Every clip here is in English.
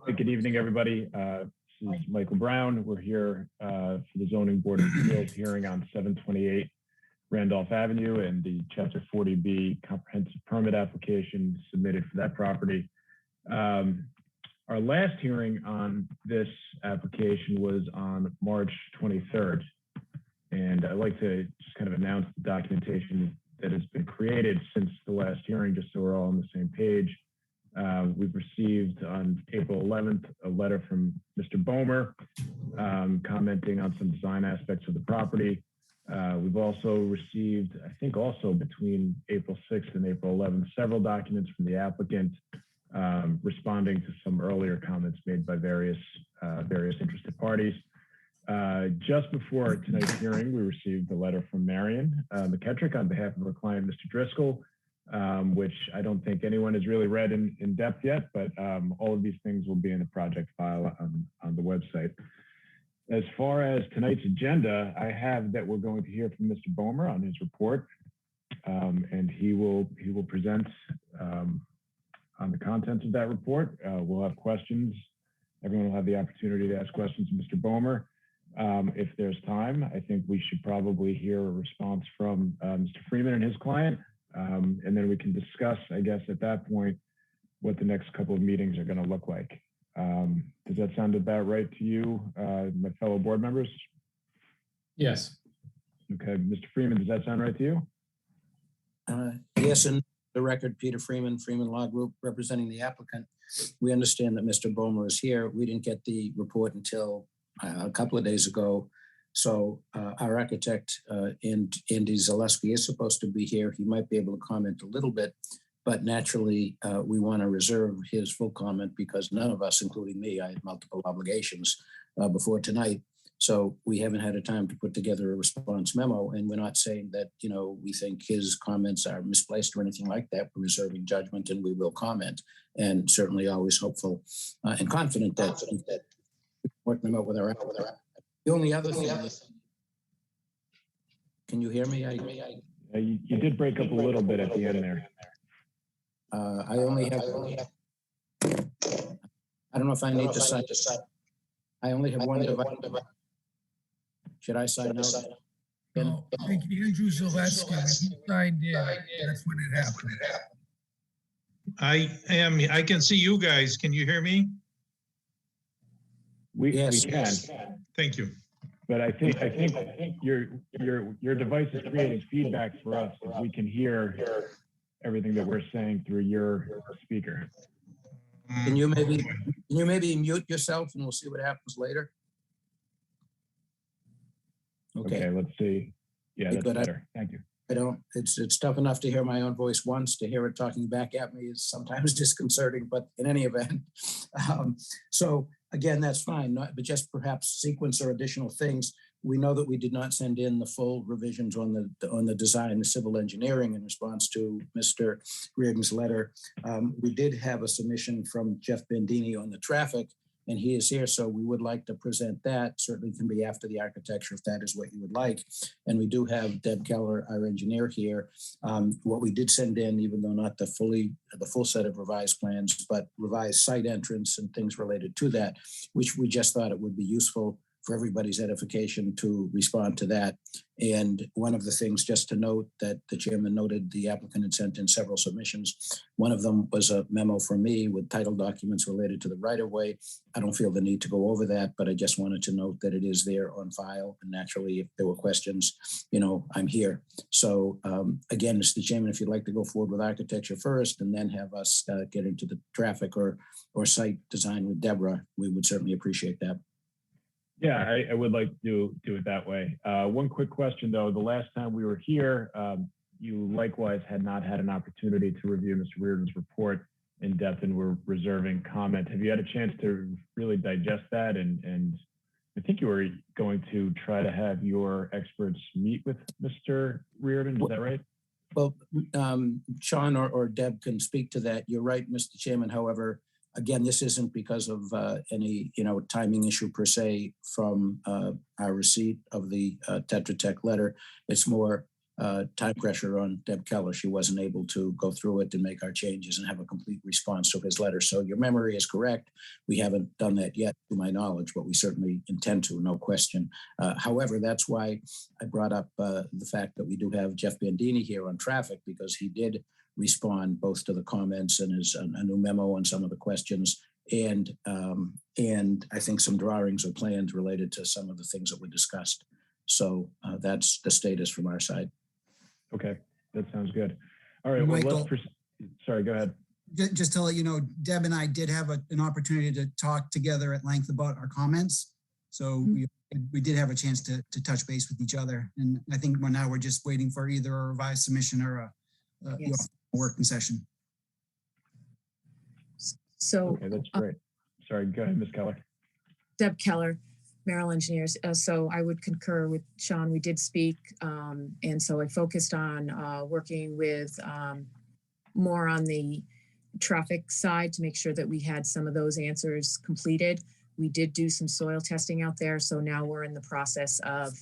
Good evening, everybody. This is Michael Brown. We're here for the Zoning Board of Appeals hearing on 728 Randolph Avenue and the Chapter 40B comprehensive permit application submitted for that property. Our last hearing on this application was on March 23rd. And I'd like to just kind of announce the documentation that has been created since the last hearing, just so we're all on the same page. We've received on April 11th a letter from Mr. Bomer commenting on some design aspects of the property. We've also received, I think also between April 6th and April 11th, several documents from the applicant responding to some earlier comments made by various interested parties. Just before tonight's hearing, we received a letter from Marion McKettrick on behalf of her client, Mr. Driscoll, which I don't think anyone has really read in depth yet, but all of these things will be in the project file on the website. As far as tonight's agenda, I have that we're going to hear from Mr. Bomer on his report, and he will present on the contents of that report. We'll have questions. Everyone will have the opportunity to ask questions to Mr. Bomer. If there's time, I think we should probably hear a response from Mr. Freeman and his client. And then we can discuss, I guess, at that point, what the next couple of meetings are going to look like. Does that sound about right to you, my fellow board members? Yes. Okay, Mr. Freeman, does that sound right to you? Yes, and the record, Peter Freeman, Freeman Law Group, representing the applicant. We understand that Mr. Bomer is here. We didn't get the report until a couple of days ago. So our architect, Andy Zaleski, is supposed to be here. He might be able to comment a little bit, but naturally, we want to reserve his full comment because none of us, including me, I had multiple obligations before tonight. So we haven't had a time to put together a response memo, and we're not saying that, we think his comments are misplaced or anything like that. We're reserving judgment, and we will comment, and certainly always hopeful and confident that work them out with our. The only other thing, can you hear me? You did break up a little bit at the end there. I only have. I don't know if I need to sign. I only have one device. Should I sign out? No, I think Andrew Zaleski, when he signed in, that's when it happened. I can see you guys. Can you hear me? We can. Yes. Thank you. But I think your device is creating feedback for us if we can hear everything that we're saying through your speaker. Can you maybe mute yourself and we'll see what happens later? Okay, let's see. Yeah, that's better. Thank you. I don't, it's tough enough to hear my own voice once. To hear it talking back at me is sometimes disconcerting, but in any event. So again, that's fine, but just perhaps sequence or additional things. We know that we did not send in the full revisions on the design, the civil engineering in response to Mr. Reardon's letter. We did have a submission from Jeff Bandini on the traffic, and he is here, so we would like to present that. Certainly can be after the architecture if that is what you would like. And we do have Deb Keller, our engineer, here. What we did send in, even though not the full set of revised plans, but revised site entrance and things related to that, which we just thought it would be useful for everybody's edification to respond to that. And one of the things just to note that the chairman noted the applicant had sent in several submissions. One of them was a memo from me with title documents related to the right-of-way. I don't feel the need to go over that, but I just wanted to note that it is there on file. And naturally, if there were questions, I'm here. So again, Mr. Chairman, if you'd like to go forward with architecture first and then have us get into the traffic or site design with Deborah, we would certainly appreciate that. Yeah, I would like to do it that way. One quick question, though. The last time we were here, you likewise had not had an opportunity to review Mr. Reardon's report in depth and were reserving comment. Have you had a chance to really digest that? And I think you were going to try to have your experts meet with Mr. Reardon. Is that right? Well, Sean or Deb can speak to that. You're right, Mr. Chairman. However, again, this isn't because of any timing issue per se from our receipt of the Tetra Tech letter. It's more time pressure on Deb Keller. She wasn't able to go through it and make our changes and have a complete response to his letter. So your memory is correct. We haven't done that yet, to my knowledge, but we certainly intend to, no question. However, that's why I brought up the fact that we do have Jeff Bandini here on traffic, because he did respond both to the comments and his a new memo on some of the questions, and I think some drawings or plans related to some of the things that were discussed. So that's the status from our side. Okay, that sounds good. All right, well, Michael, sorry, go ahead. just to let you know, Deb and I did have an opportunity to talk together at length about our comments. So we did have a chance to touch base with each other. And I think now we're just waiting for either a revised submission or a working session. So Okay, that's great. Sorry, go ahead, Ms. Keller. Deb Keller, Merrill Engineers. So I would concur with Sean. We did speak, and so I focused on working with more on the traffic side to make sure that we had some of those answers completed. We did do some soil testing out there, so now we're in the process of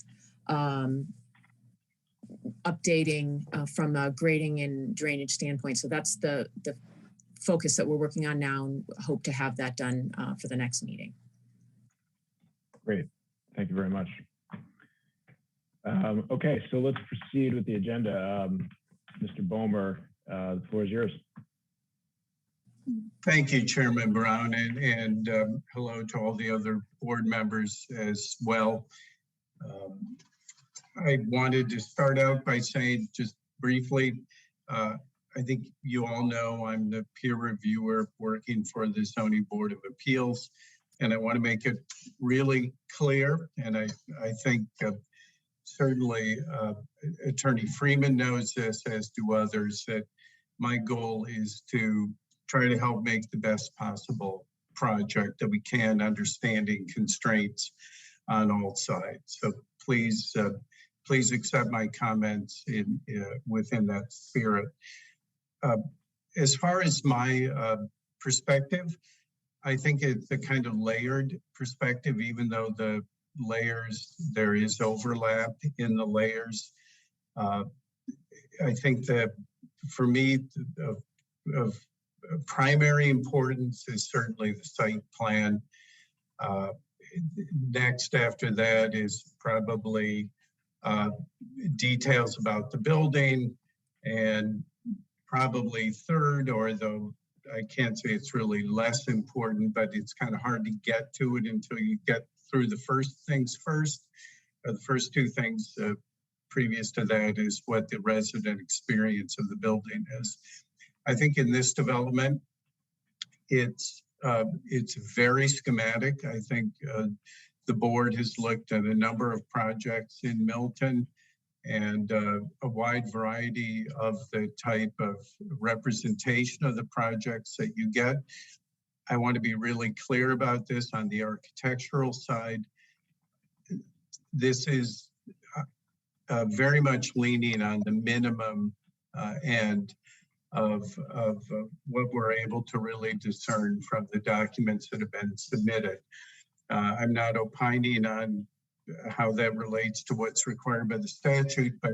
updating from a grading and drainage standpoint. So that's the focus that we're working on now, and hope to have that done for the next meeting. Great, thank you very much. Okay, so let's proceed with the agenda. Mr. Bomer, the floor is yours. Thank you, Chairman Brown, and hello to all the other board members as well. I wanted to start out by saying just briefly, I think you all know I'm the peer reviewer working for the Zoning Board of Appeals, and I want to make it really clear, and I think certainly Attorney Freeman knows this, as do others, that my goal is to try to help make the best possible project that we can, understanding constraints on all sides. So please, please accept my comments within that spirit. As far as my perspective, I think it's a kind of layered perspective, even though the layers, there is overlap in the layers. I think that for me, of primary importance is certainly the site plan. Next after that is probably details about the building, and probably third, or though I can't say it's really less important, but it's kind of hard to get to it until you get through the first things first, or the first two things previous to that is what the resident experience of the building is. I think in this development, it's very schematic. I think the board has looked at a number of projects in Milton and a wide variety of the type of representation of the projects that you get. I want to be really clear about this on the architectural side. This is very much leaning on the minimum end of what we're able to really discern from the documents that have been submitted. I'm not opining on how that relates to what's required by the statute, but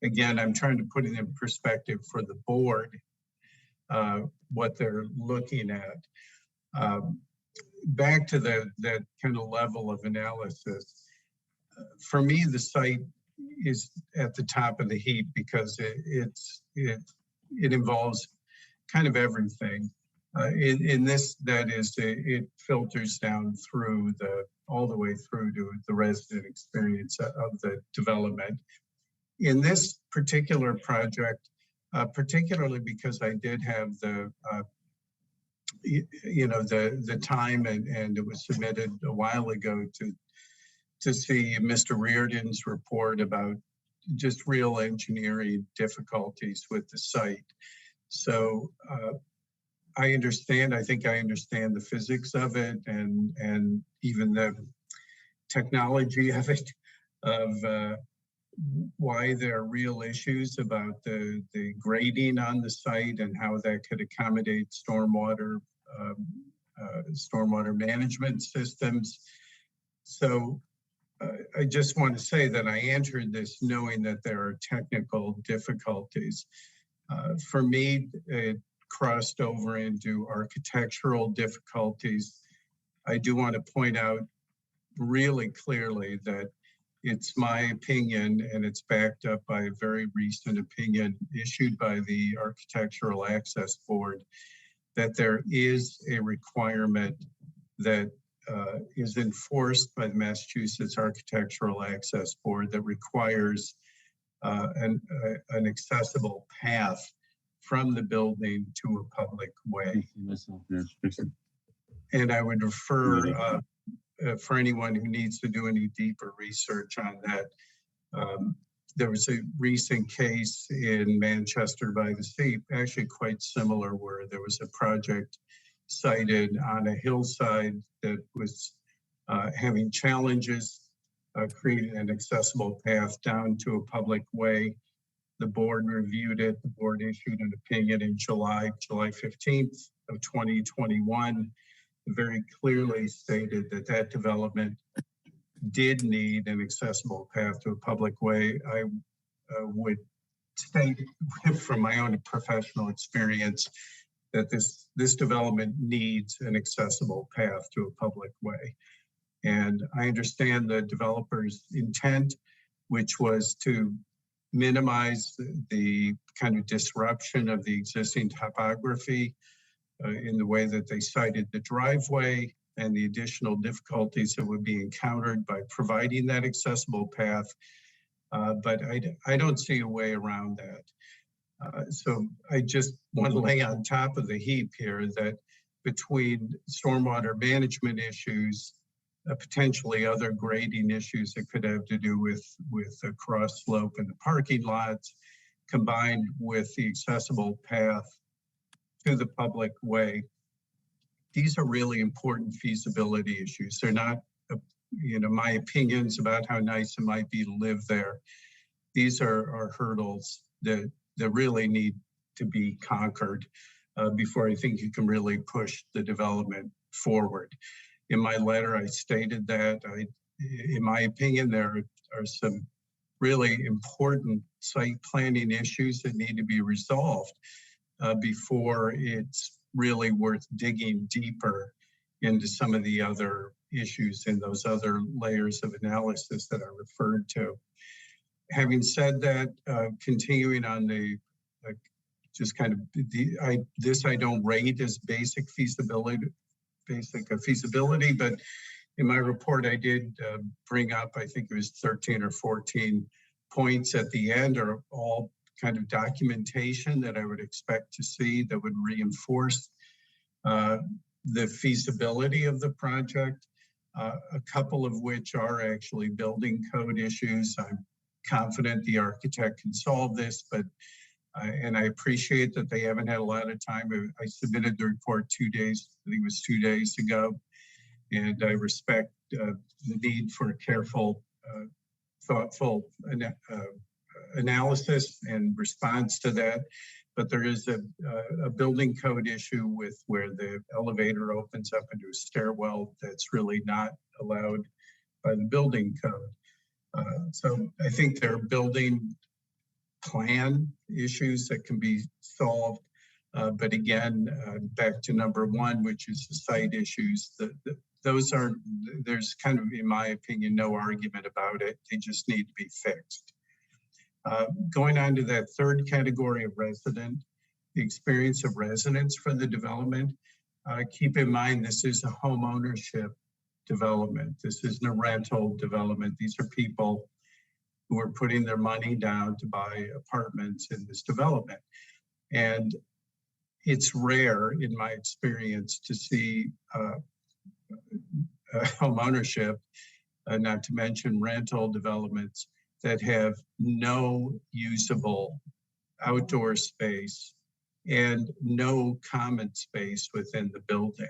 again, I'm trying to put it in perspective for the board, what they're looking at. Back to that kind of level of analysis. For me, the site is at the top of the heap because it involves kind of everything. In this, that is, it filters down through all the way through to the resident experience of the development. In this particular project, particularly because I did have the time and it was submitted a while ago to see Mr. Reardon's report about just real engineering difficulties with the site. So I understand, I think I understand the physics of it and even the technology of it, of why there are real issues about the grading on the site and how that could accommodate stormwater management systems. So I just want to say that I entered this knowing that there are technical difficulties. For me, it crossed over into architectural difficulties. I do want to point out really clearly that it's my opinion, and it's backed up by a very recent opinion issued by the Architectural Access Board, that there is a requirement that is enforced by the Massachusetts Architectural Access Board that requires an accessible path from the building to a public way. And I would refer for anyone who needs to do any deeper research on that. There was a recent case in Manchester by the Sea, actually quite similar, where there was a project sited on a hillside that was having challenges creating an accessible path down to a public way. The board reviewed it. The board issued an opinion in July 15th of 2021. Very clearly stated that that development did need an accessible path to a public way. I would state from my own professional experience that this development needs an accessible path to a public way. And I understand the developer's intent, which was to minimize the kind of disruption of the existing topography in the way that they cited the driveway and the additional difficulties that would be encountered by providing that accessible path. But I don't see a way around that. So I just want to lay on top of the heap here that between stormwater management issues, potentially other grading issues that could have to do with a cross slope in the parking lots, combined with the accessible path to the public way, these are really important feasibility issues. They're not, my opinions about how nice it might be to live there. These are hurdles that really need to be conquered before I think you can really push the development forward. In my letter, I stated that in my opinion, there are some really important site planning issues that need to be resolved before it's really worth digging deeper into some of the other issues in those other layers of analysis that I referred to. Having said that, continuing on the just kind of this I don't rate as basic feasibility, but in my report I did bring up, I think it was 13 or 14 points at the end, are all kind of documentation that I would expect to see that would reinforce the feasibility of the project, a couple of which are actually building code issues. I'm confident the architect can solve this, but and I appreciate that they haven't had a lot of time. I submitted the report 2 days, I think it was 2 days ago, and I respect the need for a careful, thoughtful analysis and response to that. But there is a building code issue with where the elevator opens up into a stairwell that's really not allowed by the building code. So I think there are building plan issues that can be solved. But again, back to number one, which is the site issues, those are, there's kind of, in my opinion, no argument about it. They just need to be fixed. Going on to that third category of resident, the experience of residents for the development. Keep in mind, this is a home ownership development. This isn't a rental development. These are people who are putting their money down to buy apartments in this development. And it's rare, in my experience, to see home ownership, not to mention rental developments, that have no usable outdoor space and no common space within the building.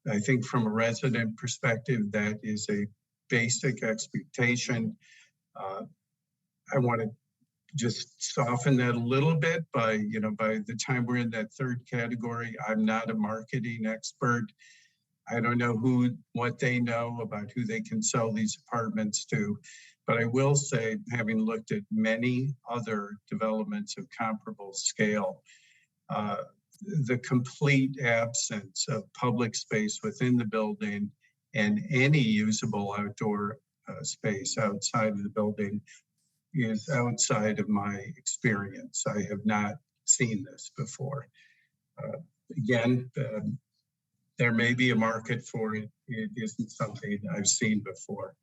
I think from a resident perspective, that is a basic expectation. I want to just soften that a little bit by the time we're in that third category. I'm not a marketing expert. I don't know what they know about who they can sell these apartments to, but I will say, having looked at many other developments of comparable scale, the complete absence of public space within the building and any usable outdoor space outside of the building is outside of my experience. I have not seen this before. Again, there may be a market for it. It isn't something I've seen before.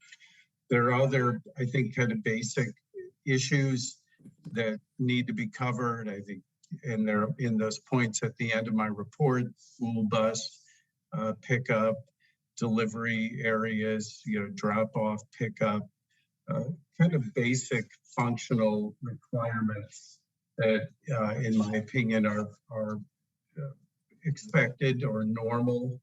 There are other, I think, kind of basic issues that need to be covered. I think, and they're in those points at the end of my report: school bus pickup, delivery areas, drop off, pickup, kind of basic functional requirements that, in my opinion, are expected or normal.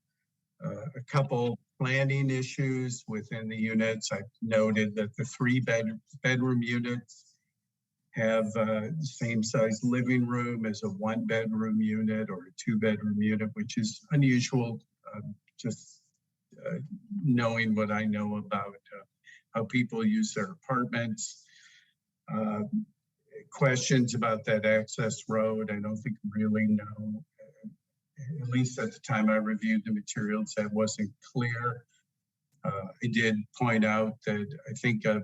A couple planning issues within the units. I've noted that the bedroom units have the same size living room as a 1-bedroom unit or a 2-bedroom unit, which is unusual, just knowing what I know about how people use their apartments. Questions about that access road, I don't think really know. At least at the time I reviewed the materials, that wasn't clear. I did point out that I think a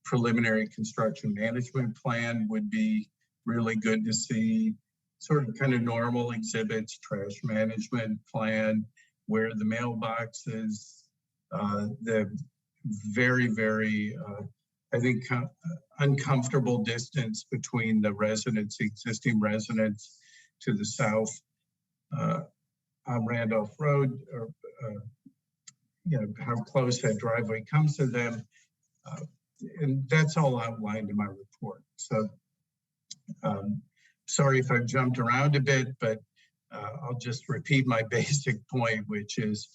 preliminary construction management plan would be really good to see. Sort of kind of normal exhibits, trash management plan, where the mailboxes, the very, very, I think, uncomfortable distance between the residents, existing residents to the south on Randolph Road, or how close that driveway comes to them. And that's all outlined in my report. So sorry if I've jumped around a bit, but I'll just repeat my basic point, which is,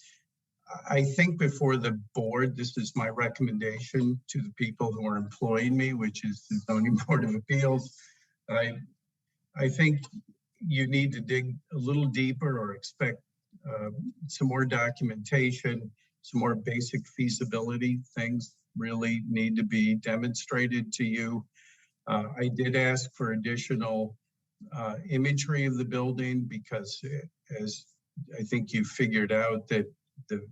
I think before the board, this is my recommendation to the people who are employing me, which is the Zoning Board of Appeals. I think you need to dig a little deeper or expect some more documentation, some more basic feasibility things really need to be demonstrated to you. I did ask for additional imagery of the building because, as I think you figured out, that the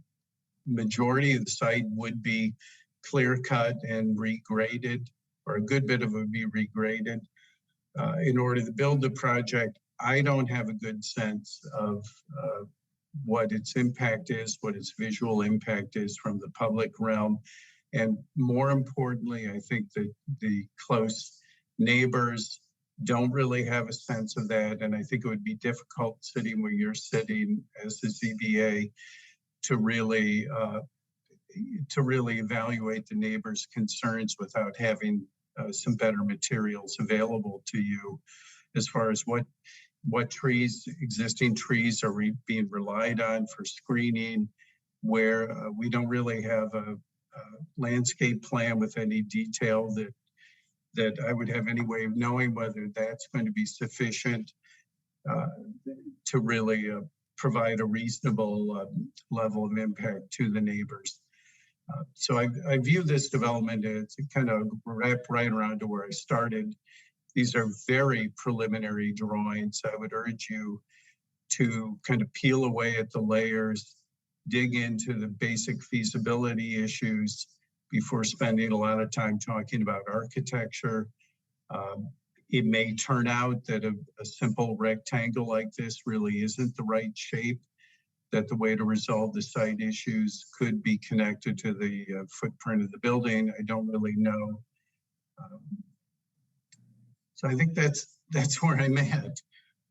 majority of the site would be clear cut and regraded, or a good bit of it would be regraded. In order to build the project, I don't have a good sense of what its impact is, what its visual impact is from the public realm. And more importantly, I think that the close neighbors don't really have a sense of that. And I think it would be difficult sitting where you're sitting as the ZBA to really evaluate the neighbors' concerns without having some better materials available to you as far as what trees, existing trees, are being relied on for screening, where we don't really have a landscape plan with any detail that I would have any way of knowing whether that's going to be sufficient to really provide a reasonable level of impact to the neighbors. So I view this development as kind of wrap right around to where I started. These are very preliminary drawings. I would urge you to kind of peel away at the layers, dig into the basic feasibility issues before spending a lot of time talking about architecture. It may turn out that a simple rectangle like this really isn't the right shape, that the way to resolve the site issues could be connected to the footprint of the building. I don't really know. So I think that's where I'm at.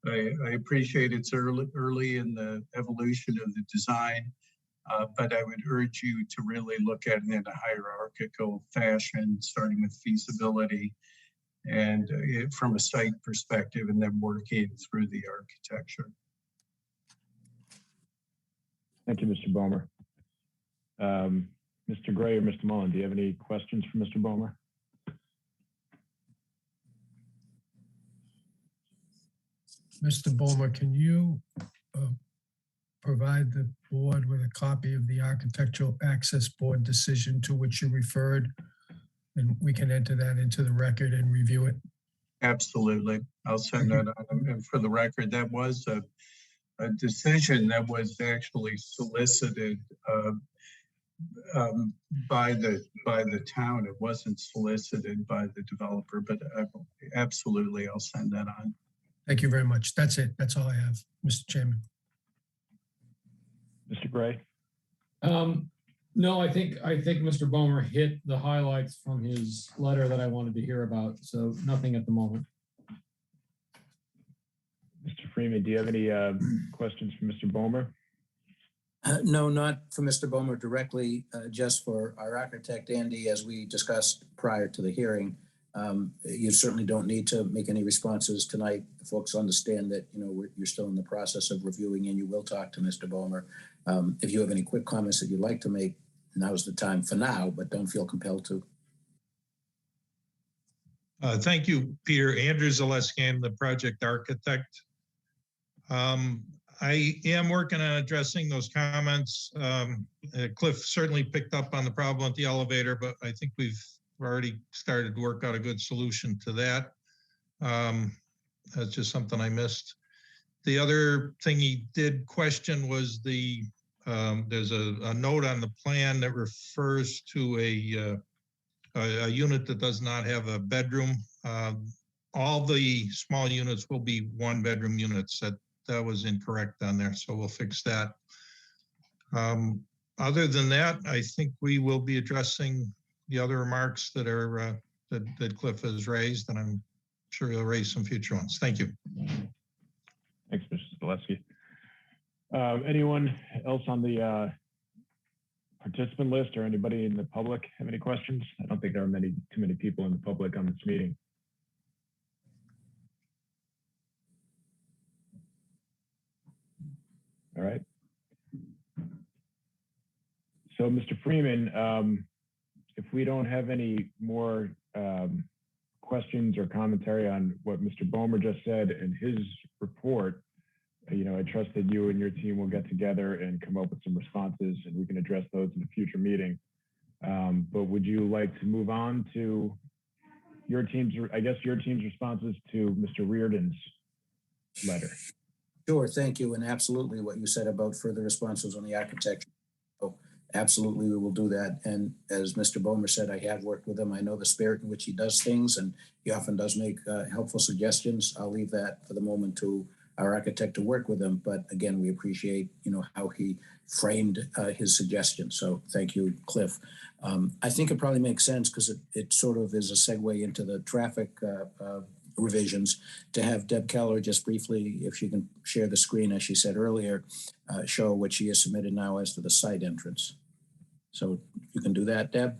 I appreciate it's early in the evolution of the design, but I would urge you to really look at it in a hierarchical fashion, starting with feasibility and from a site perspective, and then working through the architecture. Thank you, Mr. Bomer. Mr. Gray or Mr. Mullen, do you have any questions for Mr. Bomer? Mr. Bulmer, can you provide the board with a copy of the Architectural Access Board decision to which you referred? And we can enter that into the record and review it. Absolutely. I'll send that on. And for the record, that was a decision that was actually solicited by the town. It wasn't solicited by the developer, but absolutely, I'll send that on. Thank you very much. That's it. That's all I have, Mr. Chairman. Mr. Gray? No, I think Mr. Bomer hit the highlights from his letter that I wanted to hear about. So nothing at the moment. Mr. Freeman, do you have any questions for Mr. Bomer? No, not for Mr. Bomer directly, just for our architect, Andy, as we discussed prior to the hearing. You certainly don't need to make any responses tonight. Folks understand that, you're still in the process of reviewing and you will talk to Mr. Bomer. If you have any quick comments that you'd like to make, now's the time for now, but don't feel compelled to. Thank you, Peter. Andrew Zaleski, I'm the project architect. I am working on addressing those comments. Cliff certainly picked up on the problem with the elevator, but I think we've already started to work out a good solution to that. That's just something I missed. The other thing he did question was there's a note on the plan that refers to a unit that does not have a bedroom. All the small units will be 1-bedroom units. That was incorrect on there, so we'll fix that. Other than that, I think we will be addressing the other remarks that are that Cliff has raised, and I'm sure he'll raise some future ones. Thank you. Thanks, Mr. Zaleski. Anyone else on the participant list or anybody in the public have any questions? I don't think there are too many people in the public on this meeting. All right. So, Mr. Freeman, if we don't have any more questions or commentary on what Mr. Bomer just said in his report, I trust that you and your team will get together and come up with some responses and we can address those in a future meeting. But would you like to move on to your team's responses to Mr. Reardon's letter? Sure, thank you. And absolutely what you said about further responses on the architecture. So absolutely, we will do that. And as Mr. Bomer said, I have worked with him. I know the spirit in which he does things, and he often does make helpful suggestions. I'll leave that for the moment to our architect to work with him. But again, we appreciate, how he framed his suggestion. So thank you, Cliff. I think it probably makes sense because it sort of is a segue into the traffic revisions to have Deb Keller just briefly, if she can share the screen, as she said earlier, show what she has submitted now as to the site entrance. So you can do that, Deb?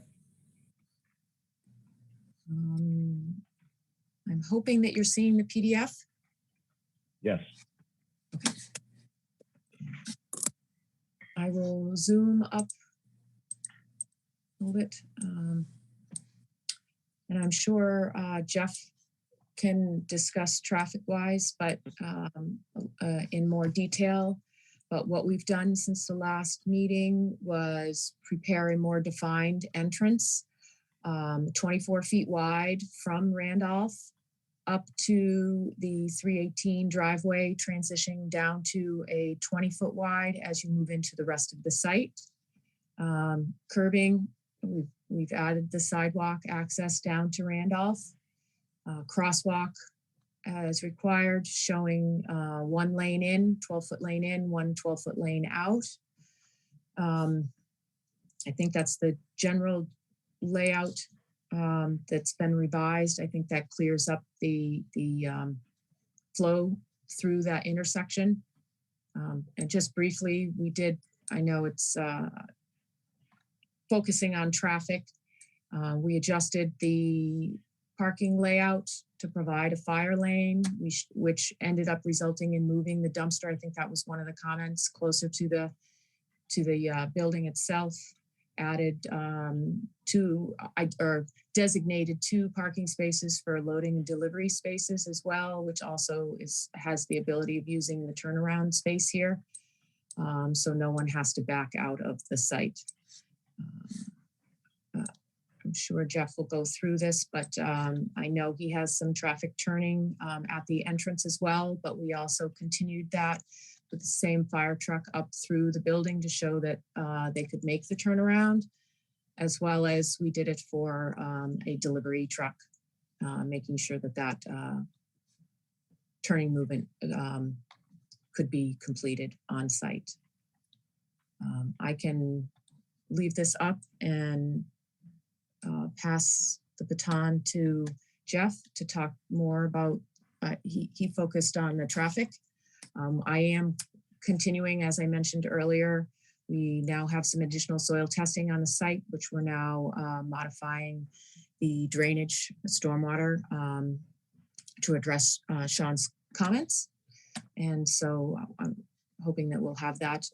I'm hoping that you're seeing the PDF. Yes. Okay. I will zoom up a little bit. And I'm sure Jeff can discuss traffic-wise, but in more detail. But what we've done since the last meeting was prepare a more defined entrance, 24 feet wide from Randolph up to the 318 driveway, transitioning down to a 20-foot wide as you move into the rest of the site. Curbing, we've added the sidewalk access down to Randolph. Crosswalk as required, showing 1 lane in, 12-foot lane in, 1 12-foot lane out. I think that's the general layout that's been revised. I think that clears up the flow through that intersection. And just briefly, I know it's focusing on traffic. We adjusted the parking layout to provide a fire lane, which ended up resulting in moving the dumpster. I think that was one of the comments, closer to the building itself. Added designated 2 parking spaces for loading and delivery spaces as well, which also has the ability of using the turnaround space here. so no one has to back out of the site. I'm sure Jeff will go through this, but I know he has some traffic turning at the entrance as well, but we also continued that with the same fire truck up through the building to show that they could make the turnaround, as well as we did it for a delivery truck, making sure that that turning movement could be completed on site. I can leave this up and pass the baton to Jeff to talk more about, he focused on the traffic. I am continuing, as I mentioned earlier, we now have some additional soil testing on the site, which we're now modifying the drainage stormwater to address Sean's comments. And so I'm hoping that we'll have that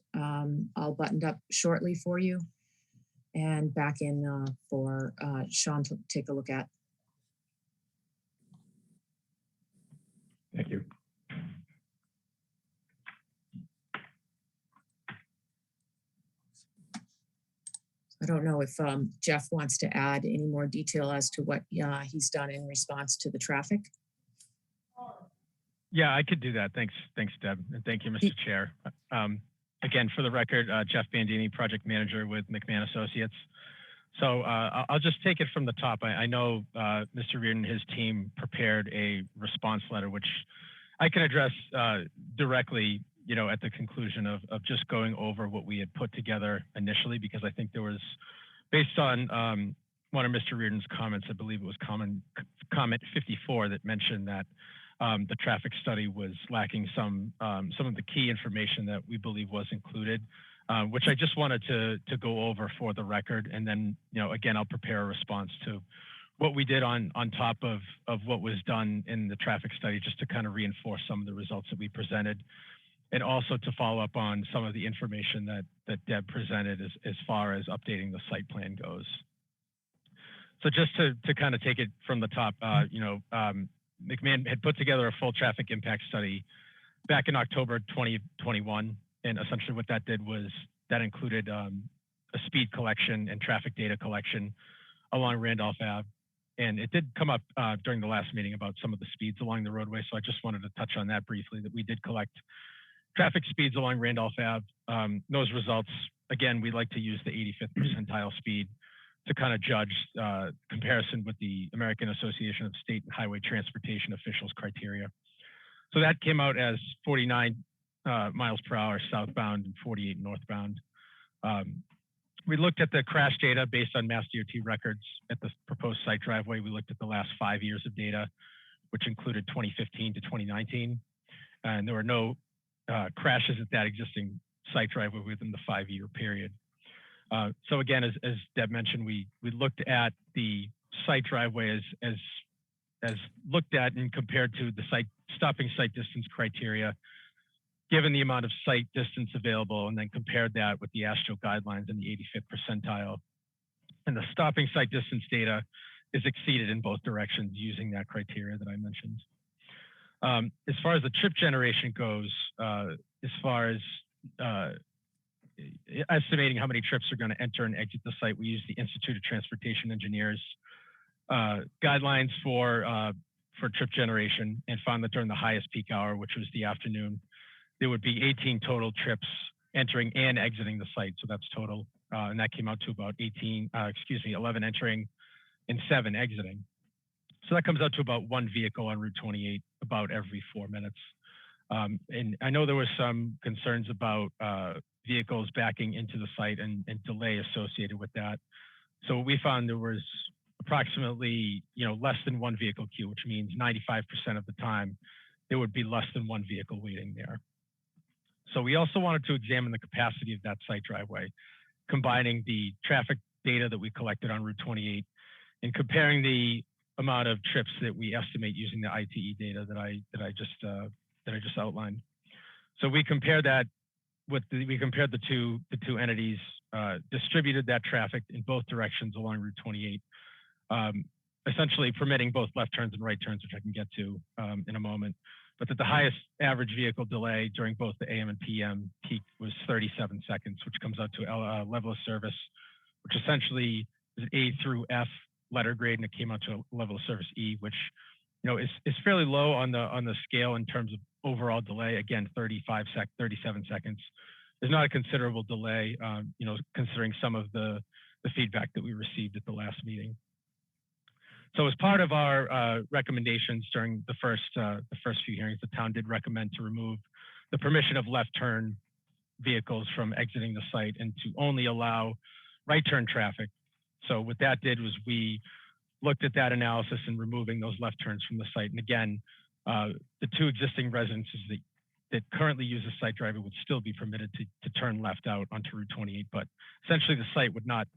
all buttoned up shortly for you and back in for Sean to take a look at. Thank you. I don't know if Jeff wants to add any more detail as to what he's done in response to the traffic. Yeah, I could do that. Thanks, Deb. And thank you, Mr. Chair. Again, for the record, Jeff Bandini, project manager with McMahon Associates. So I'll just take it from the top. I know Mr. Reardon and his team prepared a response letter, which I can address directly, at the conclusion of just going over what we had put together initially, because I think there was, based on one of Mr. Reardon's comments, I believe it was comment 54 that mentioned that the traffic study was lacking some of the key information that we believe was included, which I just wanted to go over for the record. And then, again, I'll prepare a response to what we did on top of what was done in the traffic study, just to kind of reinforce some of the results that we presented, and also to follow up on some of the information that Deb presented as far as updating the site plan goes. So just to kind of take it from the top, McMahon had put together a full traffic impact study back in October 2021. And essentially what that did was that included a speed collection and traffic data collection along Randolph Ave. And it did come up during the last meeting about some of the speeds along the roadway. So I just wanted to touch on that briefly, that we did collect traffic speeds along Randolph Ave. Those results, again, we like to use the 85th percentile speed to kind of judge comparison with the American Association of State and Highway Transportation Officials criteria. So that came out as 49 miles per hour southbound and 48 northbound. We looked at the crash data based on Mass DOT records at the proposed site driveway. We looked at the last 5 years of data, which included 2015 to 2019. And there were no crashes at that existing site driveway within the 5-year period. So again, as Deb mentioned, we looked at the site driveway as looked at and compared to the stopping site distance criteria, given the amount of site distance available, and then compared that with the AASHTO guidelines in the 85th percentile. And the stopping site distance data is exceeded in both directions using that criteria that I mentioned. As far as the trip generation goes, as far as estimating how many trips are going to enter and exit the site, we use the Institute of Transportation Engineers guidelines for trip generation, and found that during the highest peak hour, which was the afternoon, there would be 18 total trips entering and exiting the site. So that's total. And that came out to about 11 entering and 7 exiting. So that comes out to about 1 vehicle on Route 28 about every 4 minutes. And I know there was some concerns about vehicles backing into the site and delay associated with that. So we found there was approximately, less than 1 vehicle queue, which means 95% of the time there would be less than 1 vehicle waiting there. So we also wanted to examine the capacity of that site driveway, combining the traffic data that we collected on Route 28 and comparing the amount of trips that we estimate using the ITE data that I just outlined. So we compared that we compared the two entities, distributed that traffic in both directions along Route 28. essentially permitting both left turns and right turns, which I can get to in a moment. But that the highest average vehicle delay during both the AM and PM peak was 37 seconds, which comes out to a level of service, which essentially is an A through F letter grade, and it came out to a level of service E, which is fairly low on the scale in terms of overall delay. Again, 37 seconds is not a considerable delay, considering some of the feedback that we received at the last meeting. So as part of our recommendations during the first few hearings, the town did recommend to remove the permission of left turn vehicles from exiting the site and to only allow right turn traffic. So what that did was we looked at that analysis and removing those left turns from the site. And again, the two existing residences that currently use the site driveway would still be permitted to turn left out onto Route 28, but essentially the site would not,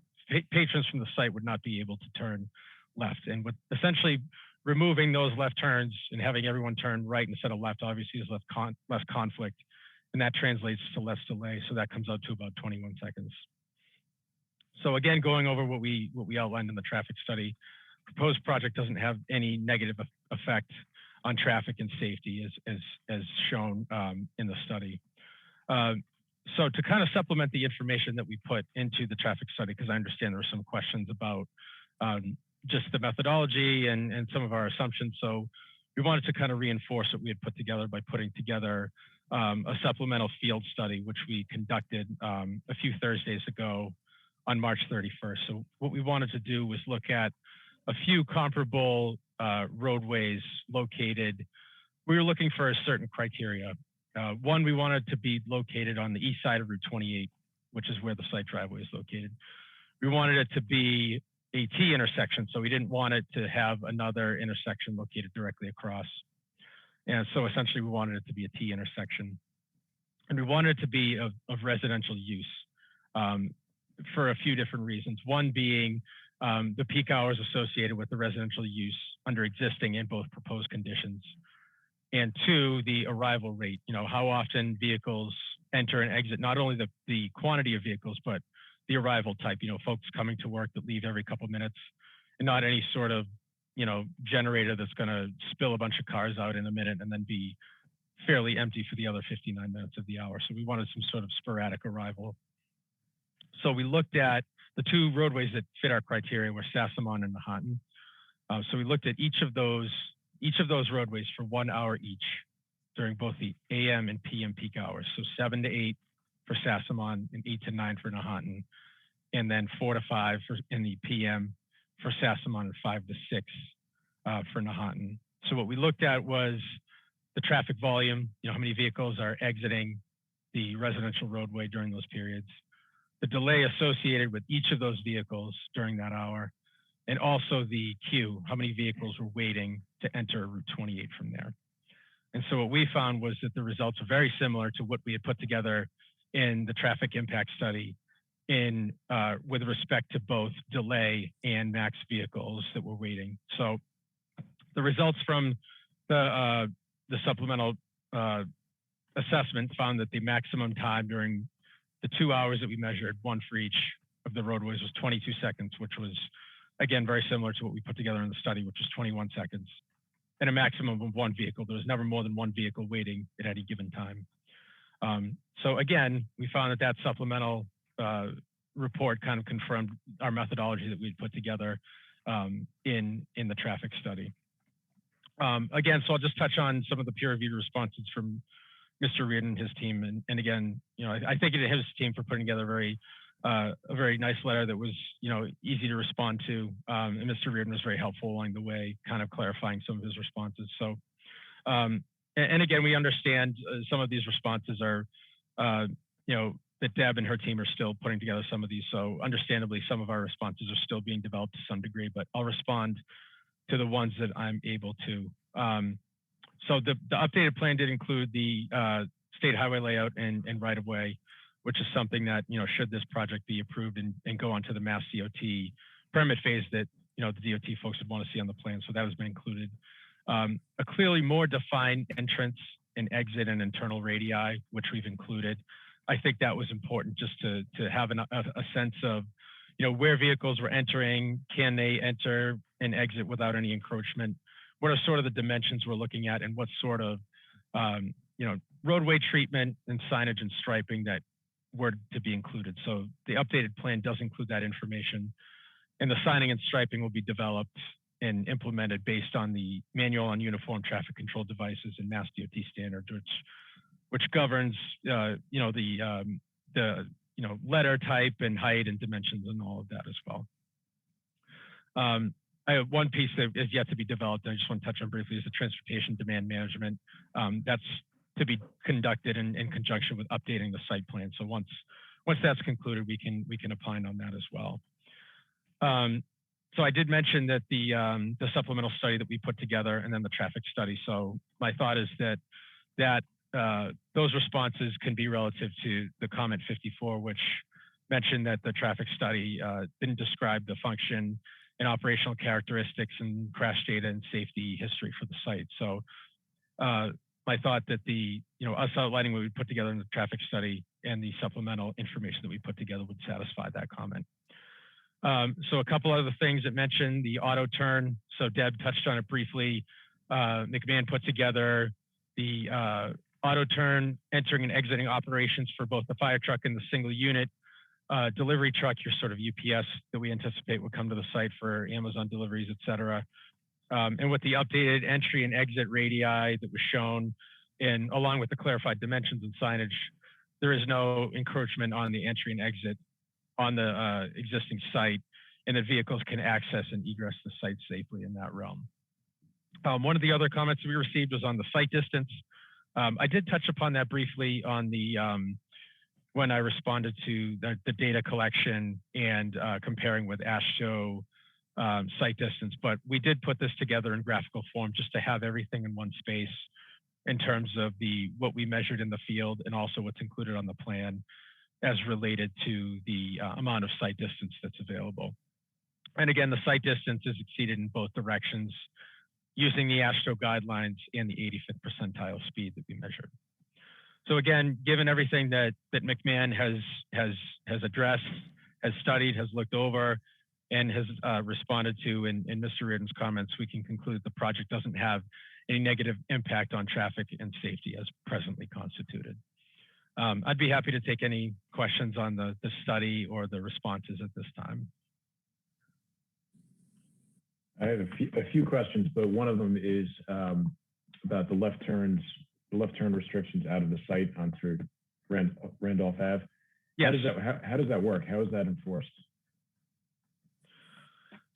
patrons from the site would not be able to turn left. And with essentially removing those left turns and having everyone turn right instead of left, obviously is less conflict, and that translates to less delay. So that comes out to about 21 seconds. So again, going over what we outlined in the traffic study, proposed project doesn't have any negative effect on traffic and safety as shown in the study. So to kind of supplement the information that we put into the traffic study, because I understand there were some questions about just the methodology and some of our assumptions. So we wanted to kind of reinforce what we had put together by putting together a supplemental field study, which we conducted a few Thursdays ago on March 31st. So what we wanted to do was look at a few comparable roadways located. We were looking for a certain criteria. One, we wanted to be located on the east side of Route 28, which is where the site driveway is located. We wanted it to be a T intersection, so we didn't want it to have another intersection located directly across. And so essentially we wanted it to be a T intersection. And we wanted it to be of residential use for a few different reasons. One being the peak hours associated with the residential use under existing and both proposed conditions. And two, the arrival rate, how often vehicles enter and exit, not only the quantity of vehicles, but the arrival type, folks coming to work that leave every couple minutes, and not any sort of, generator that's going to spill a bunch of cars out in a minute and then be fairly empty for the other 59 minutes of the hour. So we wanted some sort of sporadic arrival. So we looked at the two roadways that fit our criteria were Sassamon and Nahantan. So we looked at each of those roadways for 1 hour each during both the AM and PM peak hours. So 7 to 8 for Sassamon and 8 to 9 for Nahantan, and then 4 to 5 in the PM for Sassamon and 5 to 6 for Nahantan. So what we looked at was the traffic volume, how many vehicles are exiting the residential roadway during those periods, the delay associated with each of those vehicles during that hour, and also the queue, how many vehicles were waiting to enter Route 28 from there. And so what we found was that the results are very similar to what we had put together in the traffic impact study with respect to both delay and max vehicles that were waiting. So the results from the supplemental assessment found that the maximum time during the 2 hours that we measured, one for each of the roadways, was 22 seconds, which was, again, very similar to what we put together in the study, which was 21 seconds, and a maximum of one vehicle. There was never more than one vehicle waiting at any given time. So again, we found that supplemental report kind of confirmed our methodology that we'd put together in the traffic study. Again, so I'll just touch on some of the peer-reviewed responses from Mr. Reardon and his team. And again, I thank his team for putting together a very nice letter that was, easy to respond to. And Mr. Reardon was very helpful along the way, kind of clarifying some of his responses. So, and again, we understand some of these responses are, that Deb and her team are still putting together some of these. So understandably, some of our responses are still being developed to some degree, but I'll respond to the ones that I'm able to. So the updated plan did include the state highway layout and right of way, which is something that, should this project be approved and go on to the Mass DOT permit phase that, the DOT folks would want to see on the plan. So that has been included. A clearly more defined entrance and exit and internal radii, which we've included. I think that was important just to have a sense of, where vehicles were entering, can they enter and exit without any encroachment? What are sort of the dimensions we're looking at, and what sort of, roadway treatment and signage and striping that were to be included. So the updated plan does include that information, and the signing and striping will be developed and implemented based on the Manual on Uniform Traffic Control Devices and Mass DOT standard, which governs, the letter type and height and dimensions and all of that as well. I have one piece that is yet to be developed, and I just want to touch on briefly, is the transportation demand management. That's to be conducted in conjunction with updating the site plan. So once that's concluded, we can opine on that as well. So I did mention that the supplemental study that we put together, and then the traffic study. So my thought is that those responses can be relative to the comment 54, which mentioned that the traffic study didn't describe the function and operational characteristics and crash data and safety history for the site. So my thought that us outlining what we put together in the traffic study and the supplemental information that we put together would satisfy that comment. So a couple other things that mentioned the auto turn. So Deb touched on it briefly. McMahon put together the auto turn entering and exiting operations for both the fire truck and the single unit delivery truck, your sort of UPS that we anticipate will come to the site for Amazon deliveries, et cetera. And with the updated entry and exit radii that was shown, and along with the clarified dimensions and signage, there is no encroachment on the entry and exit on the existing site, and the vehicles can access and egress the site safely in that realm. One of the other comments we received was on the site distance. I did touch upon that briefly on the when I responded to the data collection and comparing with AASHTO site distance, but we did put this together in graphical form just to have everything in one space in terms of what we measured in the field and also what's included on the plan as related to the amount of site distance that's available. And again, the site distance is exceeded in both directions using the AASHTO guidelines and the 85th percentile speed that we measured. So again, given everything that McMahon has addressed, has studied, has looked over, and has responded to in Mr. Reardon's comments, we can conclude the project doesn't have any negative impact on traffic and safety as presently constituted. I'd be happy to take any questions on the study or the responses at this time. I have a few questions, but one of them is about the left turn restrictions out of the site onto Randolph Ave. Yes. How does that work? How is that enforced?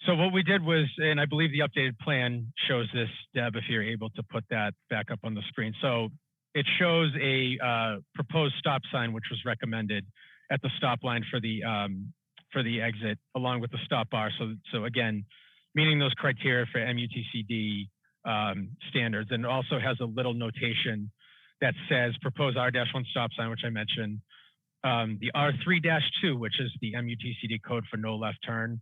So what we did was, and I believe the updated plan shows this, Deb, if you're able to put that back up on the screen. So it shows a proposed stop sign, which was recommended at the stop line for the exit, along with the stop bar. So again, meeting those criteria for MUTCD standards, and it also has a little notation that says proposed R-1 stop sign, which I mentioned. The R3-2, which is the MUTCD code for no left turn.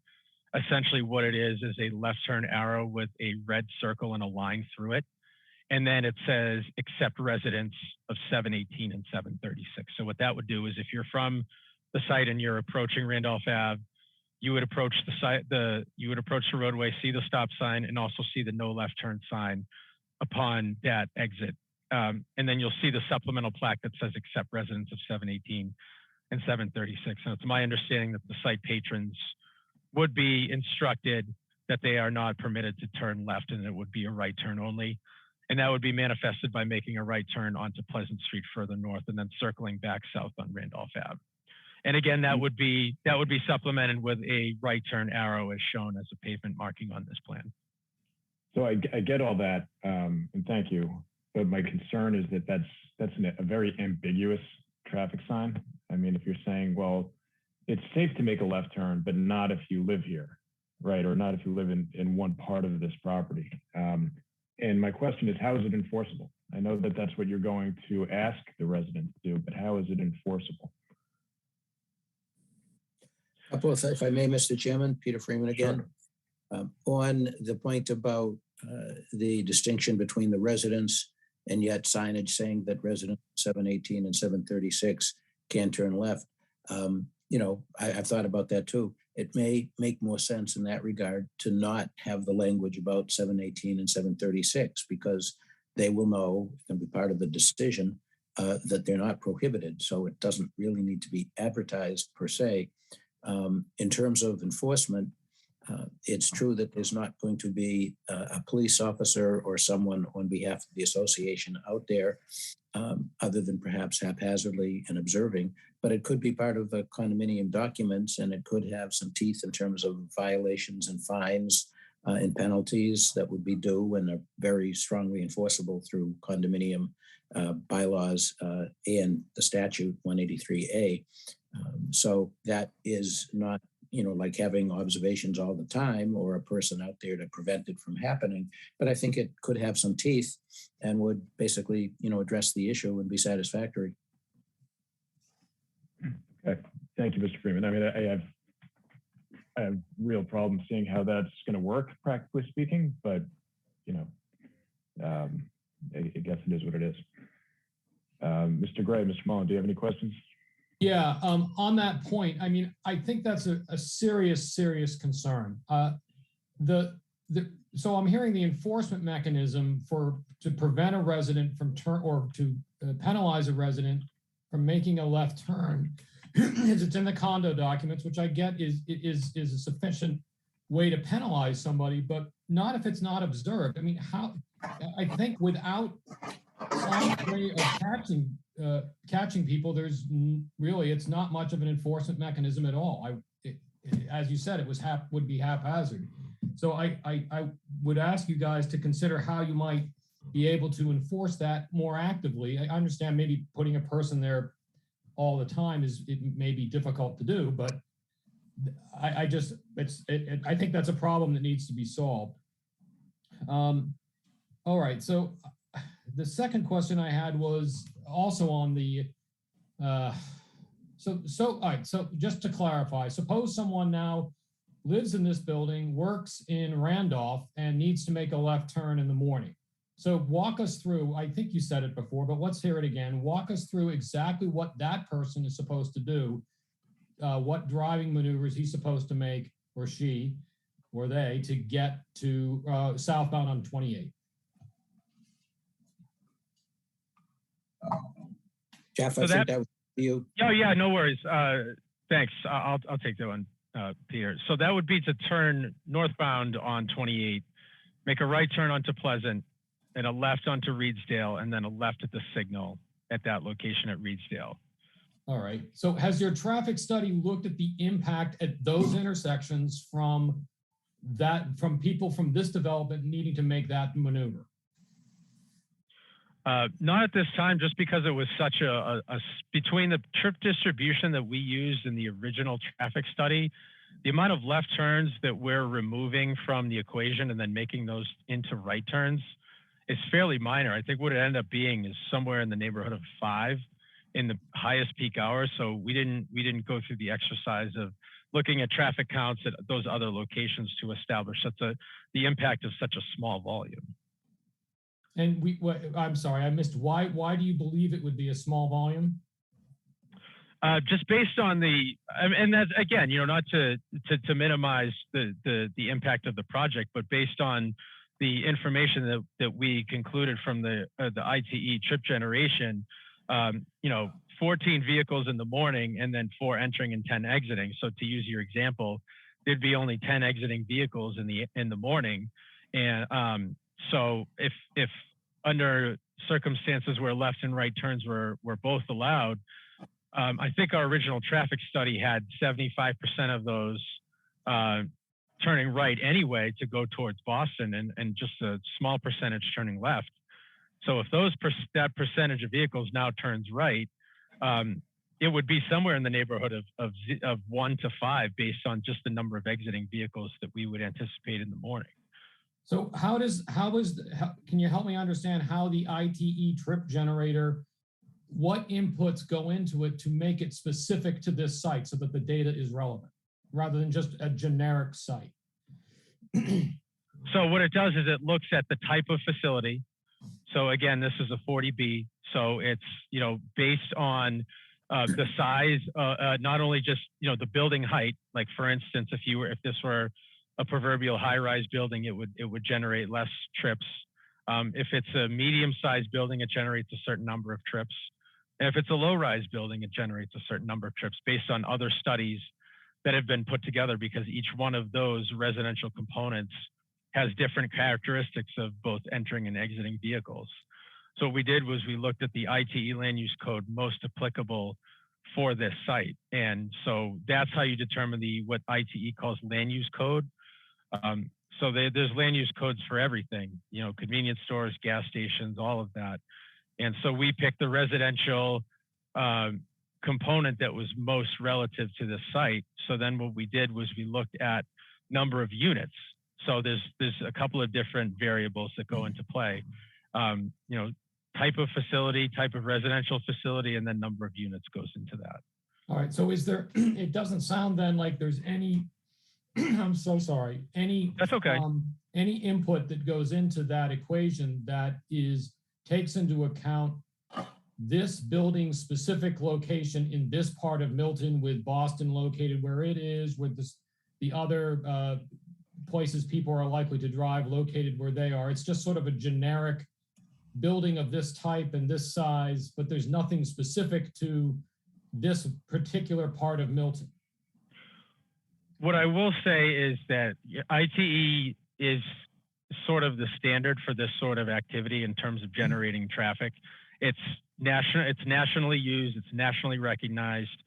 Essentially what it is a left turn arrow with a red circle and a line through it. And then it says except residents of 718 and 736. So what that would do is if you're from the site and you're approaching Randolph Ave, you would approach the site, you would approach the roadway, see the stop sign, and also see the no left turn sign upon that exit. And then you'll see the supplemental plaque that says except residents of 718 and 736. And it's my understanding that the site patrons would be instructed that they are not permitted to turn left, and it would be a right turn only. And that would be manifested by making a right turn onto Pleasant Street further north and then circling back south on Randolph Ave. And again, that would be supplemented with a right turn arrow as shown as a pavement marking on this plan. So I get all that, and thank you. But my concern is that that's a very ambiguous traffic sign. I mean, if you're saying, well, it's safe to make a left turn, but not if you live here, right? Or not if you live in one part of this property. And my question is, how is it enforceable? I know that that's what you're going to ask the residents to do, but how is it enforceable? If I may, Mr. Chairman, Peter Freeman again. Sure. On the point about the distinction between the residents and yet signage saying that residents 718 and 736 can turn left. I've thought about that too. it may make more sense in that regard to not have the language about 718 and 736, because they will know, it can be part of the decision, that they're not prohibited. So it doesn't really need to be advertised per se. In terms of enforcement, it's true that there's not going to be a police officer or someone on behalf of the association out there, other than perhaps haphazardly and observing, but it could be part of the condominium documents, and it could have some teeth in terms of violations and fines and penalties that would be due and are very strongly enforceable through condominium bylaws and the statute 183A. So that is not, like having observations all the time or a person out there to prevent it from happening. But I think it could have some teeth and would basically, address the issue and be satisfactory. Okay. Thank you, Mr. Freeman. I mean, I have real problems seeing how that's going to work, practically speaking, but, I guess it is what it is. Mr. Gray, Mr. Mullen, do you have any questions? Yeah, on that point, I mean, I think that's a serious concern. So I'm hearing the enforcement mechanism to prevent a resident from to penalize a resident from making a left turn is it's in the condo documents, which I get is a sufficient way to penalize somebody, but not if it's not observed. I mean, I think without some way of catching people, there's really, it's not much of an enforcement mechanism at all. As you said, would be haphazard. So I would ask you guys to consider how you might be able to enforce that more actively. I understand maybe putting a person there all the time it may be difficult to do, but I think that's a problem that needs to be solved. All right, so the second question I had was also on the, all right, so just to clarify, suppose someone now lives in this building, works in Randolph, and needs to make a left turn in the morning. So walk us through, I think you said it before, but let's hear it again. Walk us through exactly what that person is supposed to do, what driving maneuvers he's supposed to make, or she, or they, to get to southbound on 28. Jeff, I think that was you. Oh, yeah, no worries. Thanks. I'll take that one, Peter. So that would be to turn northbound on 28, make a right turn onto Pleasant, and a left onto Reedsdale, and then a left at the signal at that location at Reedsdale. All right. So has your traffic study looked at the impact at those intersections from people from this development needing to make that maneuver? Not at this time, just because it was such between the trip distribution that we used in the original traffic study, the amount of left turns that we're removing from the equation and then making those into right turns is fairly minor. I think what it ended up being is somewhere in the neighborhood of 5 in the highest peak hours. So we didn't go through the exercise of looking at traffic counts at those other locations to establish the impact of such a small volume. And I'm sorry, I missed why do you believe it would be a small volume? Just based on and that's again, not to minimize the impact of the project, but based on the information that we concluded from the ITE trip generation, 14 vehicles in the morning and then 4 entering and 10 exiting. So to use your example, there'd be only 10 exiting vehicles in the morning, and so if under circumstances where left and right turns were both allowed, I think our original traffic study had 75% of those turning right anyway to go towards Boston, and just a small percentage turning left. So if that percentage of vehicles now turns right, it would be somewhere in the neighborhood of 1 to 5 based on just the number of exiting vehicles that we would anticipate in the morning. So can you help me understand how the ITE trip generator, what inputs go into it to make it specific to this site so that the data is relevant rather than just a generic site? So what it does is it looks at the type of facility. So again, this is a 40B. So it's, based on the size, not only just, the building height, like for instance, if this were a proverbial high-rise building, it would generate less trips. If it's a medium-sized building, it generates a certain number of trips. And if it's a low-rise building, it generates a certain number of trips based on other studies that have been put together, because each one of those residential components has different characteristics of both entering and exiting vehicles. So what we did was we looked at the ITE land use code most applicable for this site. And so that's how you determine what ITE calls land use code. So there's land use codes for everything, convenience stores, gas stations, all of that. And so we picked the residential component that was most relative to this site. So then what we did was we looked at number of units. So there's a couple of different variables that go into play. Type of facility, type of residential facility, and then number of units goes into that. All right, so is there, it doesn't sound then like there's any, I'm so sorry, That's okay. Any input that goes into that equation that takes into account this building specific location in this part of Milton, with Boston located where it is, with the other places people are likely to drive located where they are. It's just sort of a generic building of this type and this size, but there's nothing specific to this particular part of Milton. What I will say is that ITE is sort of the standard for this sort of activity in terms of generating traffic. It's nationally used, it's nationally recognized.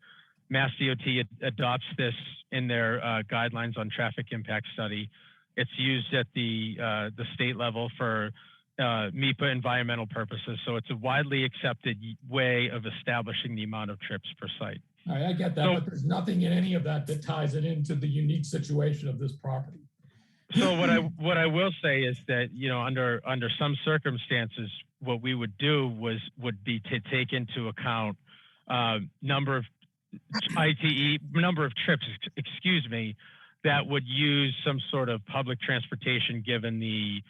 Mass DOT adopts this in their guidelines on traffic impact study. It's used at the state level for MEPA environmental purposes. So it's a widely accepted way of establishing the amount of trips per site. All right, I get that, but there's nothing in any of that that ties it into the unique situation of this property. So what I will say is that, under some circumstances, what we would do would be to take into account number of trips, that would use some sort of public transportation, given the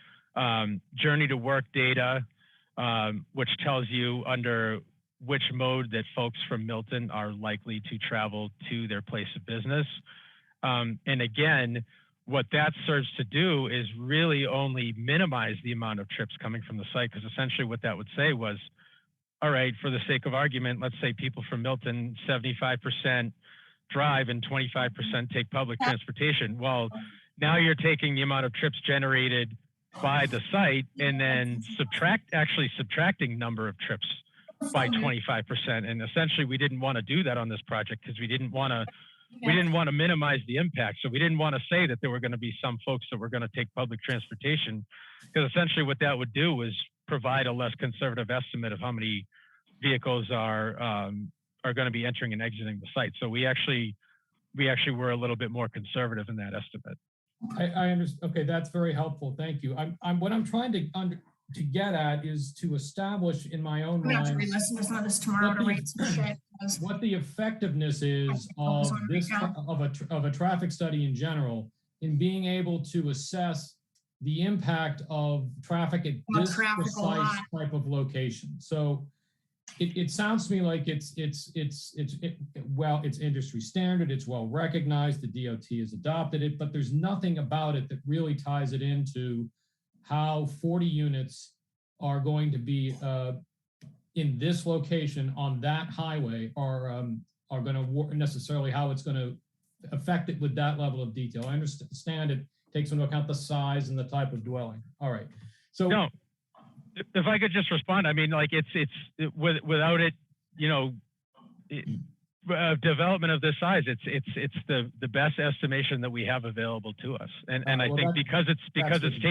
journey to work data, which tells you under which mode that folks from Milton are likely to travel to their place of business. And again, what that serves to do is really only minimize the amount of trips coming from the site, because essentially what that would say was, all right, for the sake of argument, let's say people from Milton, 75% drive and 25% take public transportation. Well, now you're taking the amount of trips generated by the site and then subtracting number of trips by 25%. And essentially we didn't want to do that on this project, because we didn't want to minimize the impact. So we didn't want to say that there were going to be some folks that were going to take public transportation, because essentially what that would do was provide a less conservative estimate of how many vehicles are going to be entering and exiting the site. So we actually were a little bit more conservative in that estimate. I understand. Okay, that's very helpful. Thank you. What I'm trying to get at is to establish in my own mind what the effectiveness is of a traffic study in general, in being able to assess the impact of traffic at this precise type of location. So it sounds to me like it's industry standard, it's well recognized, the DOT has adopted it, but there's nothing about it that really ties it into how 40 units are going to be in this location on that highway are going to work, necessarily how it's going to affect it with that level of detail. I understand it takes into account the size and the type of dwelling. All right. So no, if I could just respond, I mean, like without it, development of this size, it's the best estimation that we have available to us. And I think because it's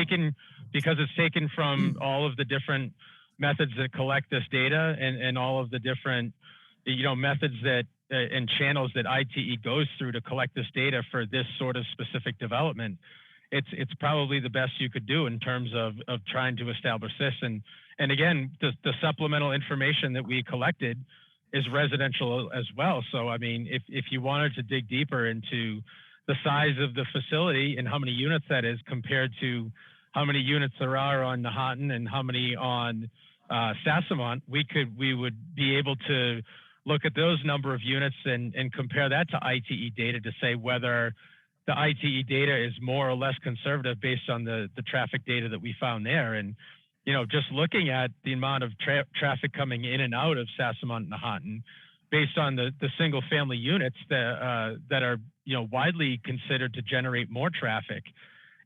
taken from all of the different methods that collect this data and all of the different, methods that and channels that ITE goes through to collect this data for this sort of specific development, it's probably the best you could do in terms of trying to establish this. And again, the supplemental information that we collected is residential as well. So, I mean, if you wanted to dig deeper into the size of the facility and how many units that is compared to how many units there are on Nahatan and how many on Sassamont, we would be able to look at those number of units and compare that to ITE data to say whether the ITE data is more or less conservative based on the traffic data that we found there. And, you know, just looking at the amount of traffic coming in and out of Sassamont and Nahat, based on the single family units that are, you know, widely considered to generate more traffic,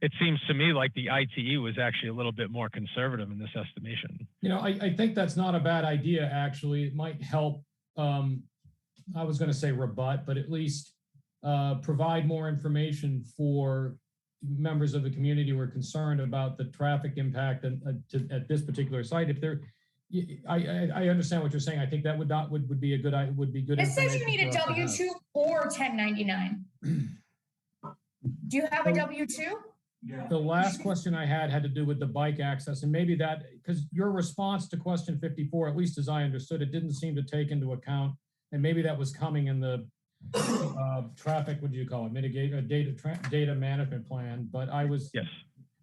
it seems to me like the ITE was actually a little bit more conservative in this estimation. You know, I think that's not a bad idea, actually. It might help, I was going to say rebut, but at least provide more information for members of the community who are concerned about the traffic impact at this particular site. If they're, I understand what you're saying. I think that would be a good, It says you need a for us to have. W-2 or 1099. Do you have a W-2? The last question I had to do with the bike access, and maybe that, because your response to question 54, at least as I understood, it didn't seem to take into account, and maybe that was coming in the traffic, what do you call it, data management plan, but I was, yes.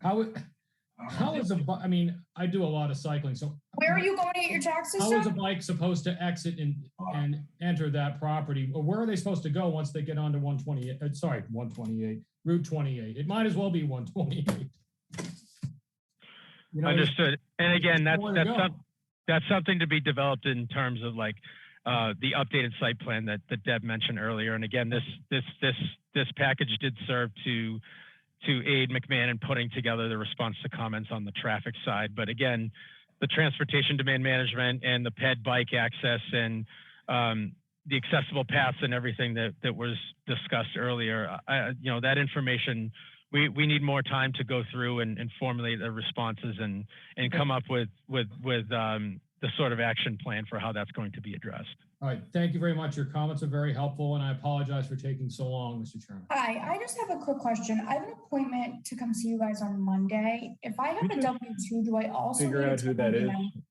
How is I mean, I do a lot of cycling, so. Where are you going to get your taxes How is a done? bike supposed to exit and enter that property? Or where are they supposed to go once they get onto 128, sorry, 128, Route 28? It might as well be 128. You know, Understood. And again, nowhere that's something to be developed in terms of like the updated site plan that Deb mentioned earlier. And again, this package did serve to aid McMahon in putting together the response to comments on the traffic side. But again, the transportation demand management and the PED bike access and the accessible paths and everything that was discussed earlier, you know, that information, we need more time to go through and formulate the responses and come up with the sort of action plan for how that's going to be addressed. All right, thank you very much. Your comments are very helpful, and I apologize for taking so long, Mr. Chairman. Hi, I just have a quick question. I have an appointment to come see you guys on Monday. If I have We a just W-2, do I also figure need a out who that is. 1099?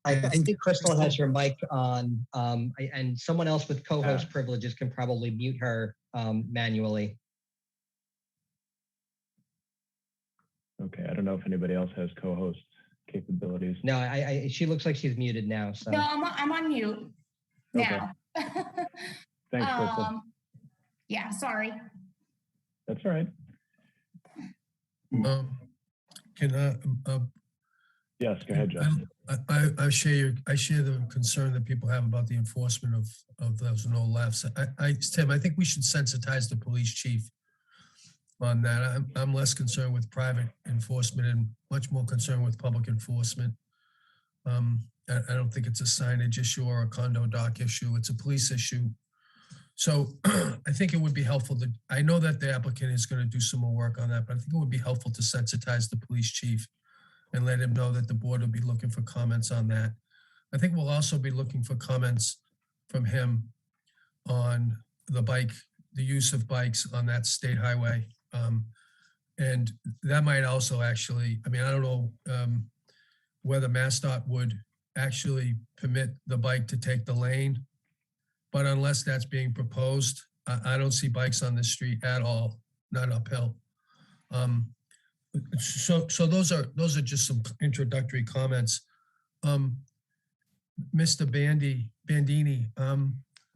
I think Crystal has her mic on, and someone else with co-host privileges can probably mute her manually. Okay, I don't know if anybody else has co-host capabilities. No, she looks like she's muted now. So No, I'm on mute now. Thanks, Crystal. Yeah, sorry. That's all right. Yes, go ahead, Justin. I share the concern that people have about the enforcement of those no lefts. Tim, I think we should sensitize the police chief on that. I'm less concerned with private enforcement and much more concerned with public enforcement. I don't think it's a signage issue or a condo dock issue. It's a police issue. So I think it would be helpful that, I know that the applicant is going to do some more work on that, but I think it would be helpful to sensitize the police chief and let him know that the board will be looking for comments on that. I think we'll also be looking for comments from him on the use of bikes on that state highway. And that might also actually, I mean, I don't know whether MassDOT would actually permit the bike to take the lane, but unless that's being proposed, I don't see bikes on the street at all, not uphill. So those are just some introductory comments. Mr. Bandini,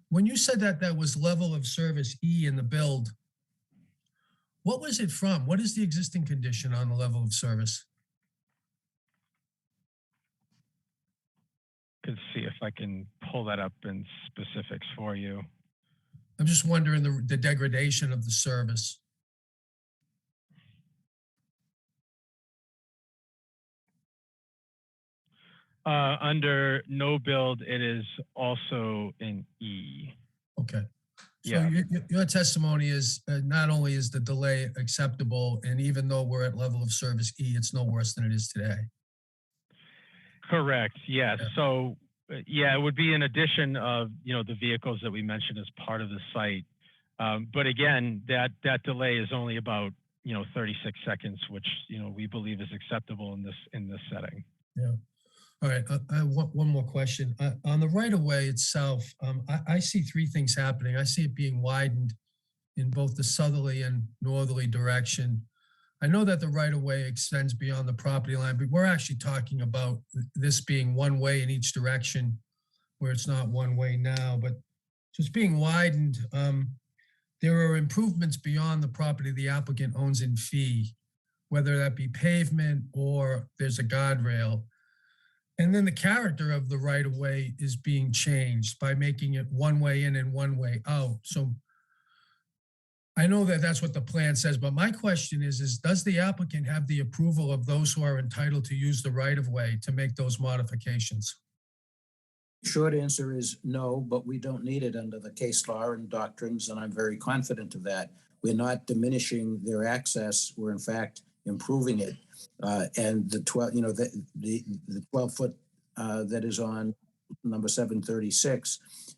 when you said that was level of service E in the build, what was it from? What is the existing condition on the level of service? Could see if I can pull that up in specifics for you. I'm just wondering the degradation of the service. Under no build, it is also in E. Okay. So Yeah. your testimony is not only is the delay acceptable, and even though we're at level of service E, it's no worse than it is today. Correct. Yes. Yeah. So, yeah, it would be an addition of, you know, the vehicles that we mentioned as part of the site. But again, that delay is only about, you know, 36 seconds, which, you know, we believe is acceptable in this setting. Yeah. All right. I want one more question. On the right of way itself, I see three things happening. I see it being widened in both the southerly and northerly direction. I know that the right of way extends beyond the property line, but we're actually talking about this being one way in each direction where it's not one way now, but just being widened. There are improvements beyond the property the applicant owns in fee, whether that be pavement or there's a guardrail. And then the character of the right of way is being changed by making it one way in and one way out. So I know that that's what the plan says, but my question is does the applicant have the approval of those who are entitled to use the right of way to make those modifications? Short answer is no, but we don't need it under the case law and doctrines, and I'm very confident of that. We're not diminishing their access. We're in fact improving it. And the 12, you know, the 12-foot that is on number 736,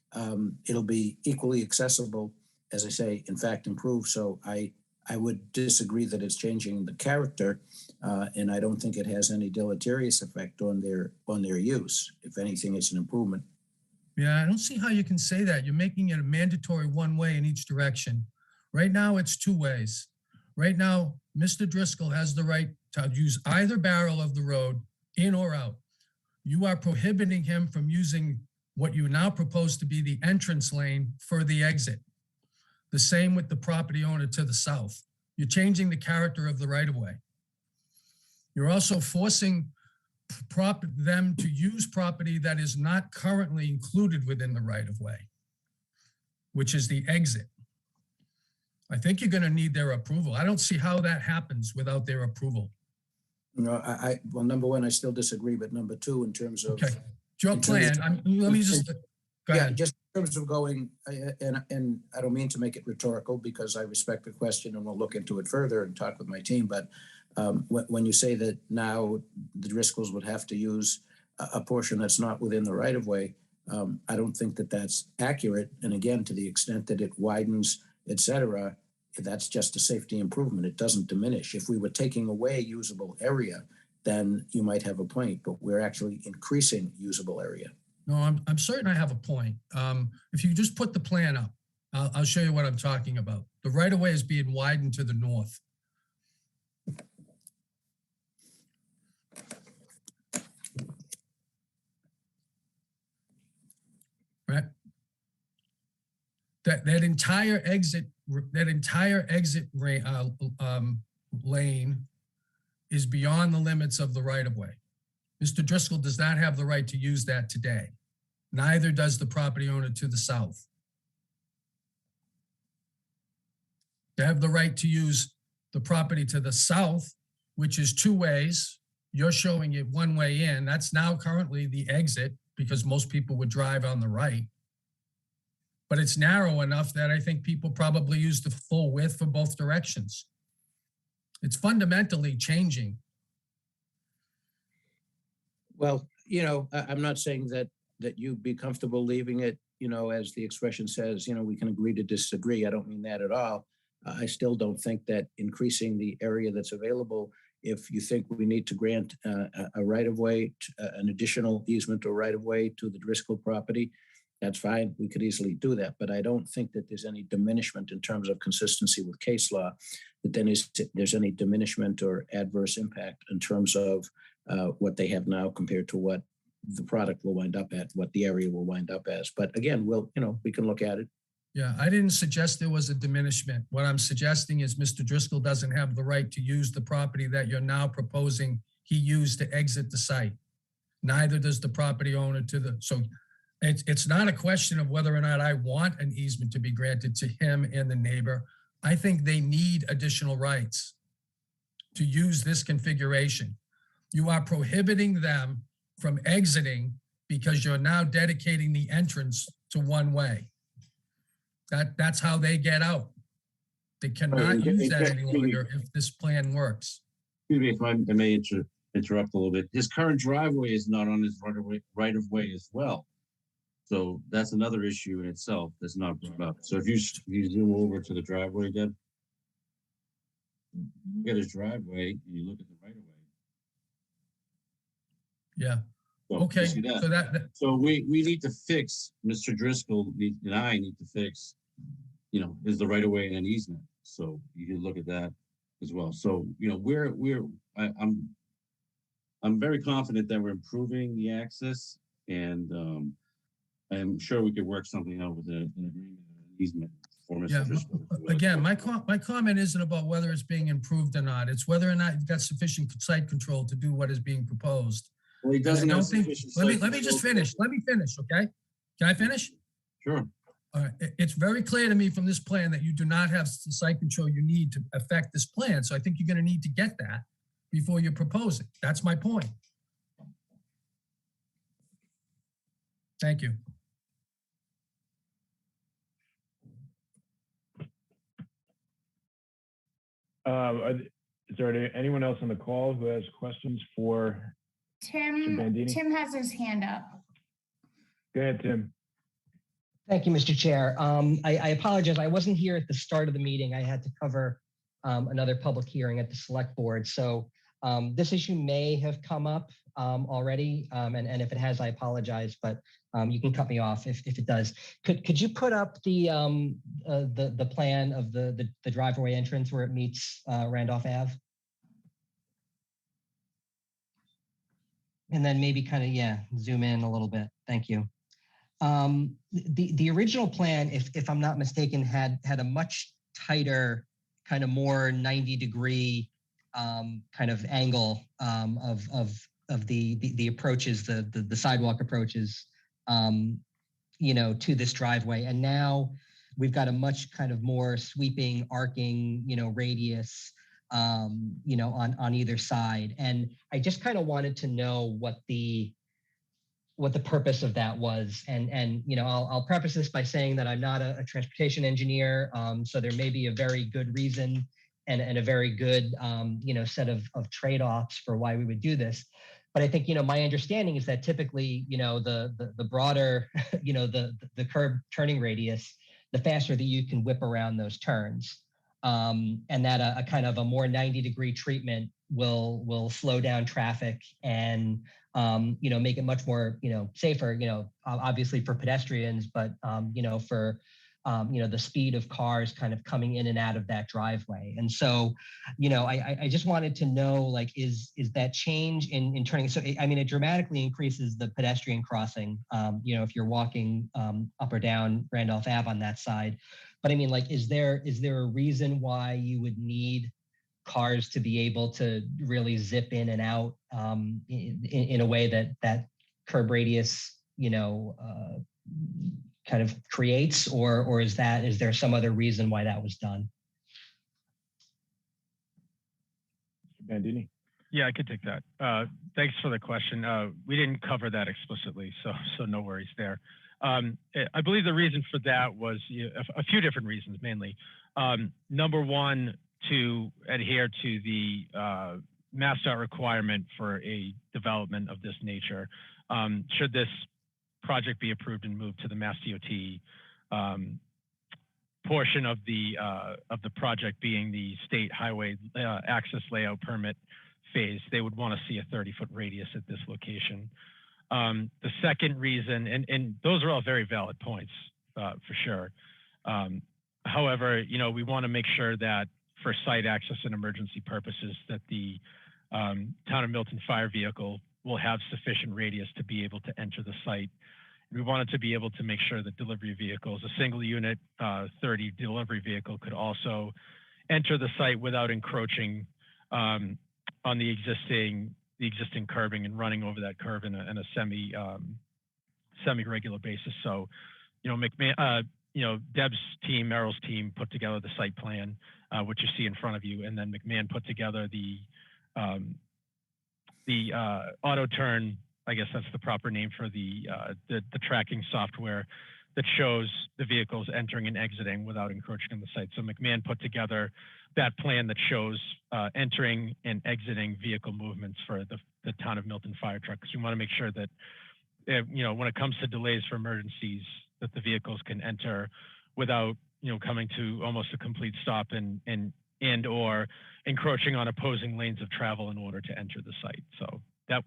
it'll be equally accessible, as I say, in fact, improved. So I would disagree that it's changing the character, and I don't think it has any deleterious effect on their use. If anything, it's an improvement. Yeah, I don't see how you can say that. You're making it a mandatory one way in each direction. Right now, it's two ways. Right now, Mr. Driscoll has the right to use either barrel of the road, in or out. You are prohibiting him from using what you now propose to be the entrance lane for the exit. The same with the property owner to the south. You're changing the character of the right of way. You're also forcing them to use property that is not currently included within the right of way, which is the exit. I think you're going to need their approval. I don't see how that happens without their approval. No, well, number one, I still disagree, but number two, in terms of Okay, your plan. Let me just go yeah, ahead. just in terms of going, and I don't mean to make it rhetorical because I respect the question and we'll look into it further and talk with my team. But when you say that now the Driscolls would have to use a portion that's not within the right of way, I don't think that that's accurate. And again, to the extent that it widens, et cetera, that's just a safety improvement. It doesn't diminish. If we were taking away usable area, then you might have a point, but we're actually increasing usable area. No, I'm certain I have a point. If you just put the plan up, I'll show you what I'm talking about. The right of way is being widened to the north. Right. That entire exit lane is beyond the limits of the right of way. Mr. Driscoll does not have the right to use that today. Neither does the property owner to the south. They have the right to use the property to the south, which is two ways. You're showing it one way in. That's now currently the exit because most people would drive on the right. But it's narrow enough that I think people probably use the full width for both directions. It's fundamentally changing. Well, you know, I'm not saying that you'd be comfortable leaving it, you know, as the expression says, you know, we can agree to disagree. I don't mean that at all. I still don't think that increasing the area that's available, if you think we need to grant a right of way, an additional easement or right of way to the Driscoll property, that's fine. We could easily do that. But I don't think that there's any diminishment in terms of consistency with case law, that then there's any diminishment or adverse impact in terms of what they have now compared to what the product will wind up at, what the area will wind up as. But again, we can look at it. Yeah, I didn't suggest there was a diminishment. What I'm suggesting is Mr. Driscoll doesn't have the right to use the property that you're now proposing he used to exit the site. Neither does the property owner so it's not a question of whether or not I want an easement to be granted to him and the neighbor. I think they need additional rights to use this configuration. You are prohibiting them from exiting because you're now dedicating the entrance to one way. That's how they get out. They cannot use that any longer if this plan works. Excuse me if I may interrupt a little bit. His current driveway is not on his right of way as well. So that's another issue in itself that's not brought up. So if you zoom over to the driveway, Deb, look at his driveway and you look at the right of way. Yeah. So okay. So we need to fix, Mr. Driscoll and I need to fix, you know, is the right of way and easement. So you can look at that as well. So, you know, I'm very confident that we're improving the access and I'm sure we could work something out with an agreement, an easement for Mr. Yeah, Driscoll. again, my comment isn't about whether it's being improved or not. It's whether or not you've got sufficient site control to do what is being proposed. Well, he doesn't And I have don't think, sufficient. let site me just control. finish. Let me finish, okay? Can I finish? Sure. All right, it's very clear to me from this plan that you do not have the site control you need to affect this plan. So I think you're gonna need to get that before you propose it. That's my point. Thank you. Is there anyone else on the call who has questions for Mr. Bandini? Tim has his hand up. Go ahead, Tim. Thank you, Mr. Chair. I apologize. I wasn't here at the start of the meeting. I had to cover another public hearing at the select board. So this issue may have come up already. And if it has, I apologize, but you can cut me off if it does. Could you put up the plan of the driveway entrance where it meets Randolph Ave? And then maybe kind of, yeah, zoom in a little bit. Thank you. The original plan, if I'm not mistaken, had a much tighter, kind of more 90-degree kind of angle of the approaches, the sidewalk approaches, you know, to this driveway. And now we've got a much kind of more sweeping, arcing, you know, radius, you know, on either side. And I just kind of wanted to know what the purpose of that was. And you know, I'll preface this by saying that I'm not a transportation engineer, so there may be a very good reason and a very good, you know, set of trade-offs for why we would do this. But I think, you know, my understanding is that typically, you know, the broader, you know, the curb turning radius, the faster that you can whip around those turns. And that a kind of a more 90-degree treatment will slow down traffic and, you know, make it much more, you know, safer, you know, obviously for pedestrians, but, you know, for, you know, the speed of cars kind of coming in and out of that driveway. And so, you know, I just wanted to know, like, is that change in turning? So, I mean, it dramatically increases the pedestrian crossing, you know, if you're walking up or down Randolph Ave on that side. But I mean, like, is there a reason why you would need cars to be able to really zip in and out in a way that curb radius, you know, kind of creates, or is there some other reason why that was done? Bandini. Yeah, I could take that. Thanks for the question. We didn't cover that explicitly, so no worries there. I believe the reason for that was a few different reasons, mainly. Number one, to adhere to the MassDOT requirement for a development of this nature. Should this project be approved and moved to the MassDOT portion of the project being the state highway access layout permit phase, they would want to see a 30-foot radius at this location. The second reason, and those are all very valid points for sure. However, you know, we want to make sure that for site access and emergency purposes that the Town of Milton fire vehicle will have sufficient radius to be able to enter the site. We wanted to be able to make sure that delivery vehicles, a single unit 30 delivery vehicle, could also enter the site without encroaching on the existing curbing and running over that curb in a semi-regular basis. So, you know, Deb's team, Merrill's team put together the site plan, which you see in front of you, and then McMahon put together the auto turn. I guess that's the proper name for the tracking software that shows the vehicles entering and exiting without encroaching on the site. So McMahon put together that plan that shows entering and exiting vehicle movements for the Town of Milton fire truck. Because we want to make sure that, you know, when it comes to delays for emergencies, that the vehicles can enter without, you know, coming to almost a complete stop and or encroaching on opposing lanes of travel in order to enter the site. So that's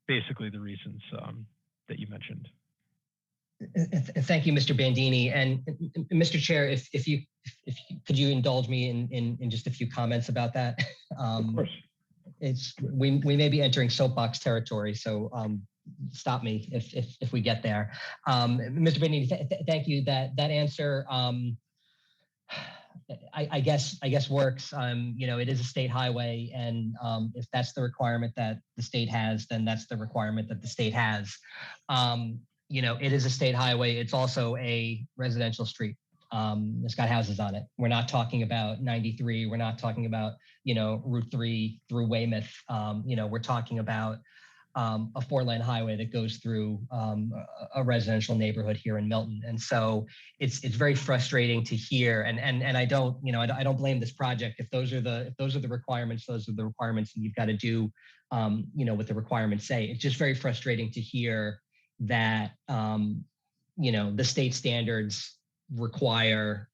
basically the reasons that you mentioned. Thank you, Mr. Bandini. And Mr. Chair, if you could you indulge me in just a few comments about that? Of course. We may be entering soapbox territory, so stop me if we get there. Mr. Bennini, thank you. That answer, I guess works. You know, it is a state highway, and if that's the requirement that the state has, then that's the requirement that the state has. You know, it is a state highway. It's also a residential street. It's got houses on it. We're not talking about 93. We're not talking about, you know, Route 3 through Weymouth. You know, we're talking about a 4-lane highway that goes through a residential neighborhood here in Milton. And so it's very frustrating to hear. And I don't, you know, I don't blame this project. If those are the requirements, those are the requirements, and you've got to do, you know, what the requirements say. It's just very frustrating to hear that, you know, the state standards require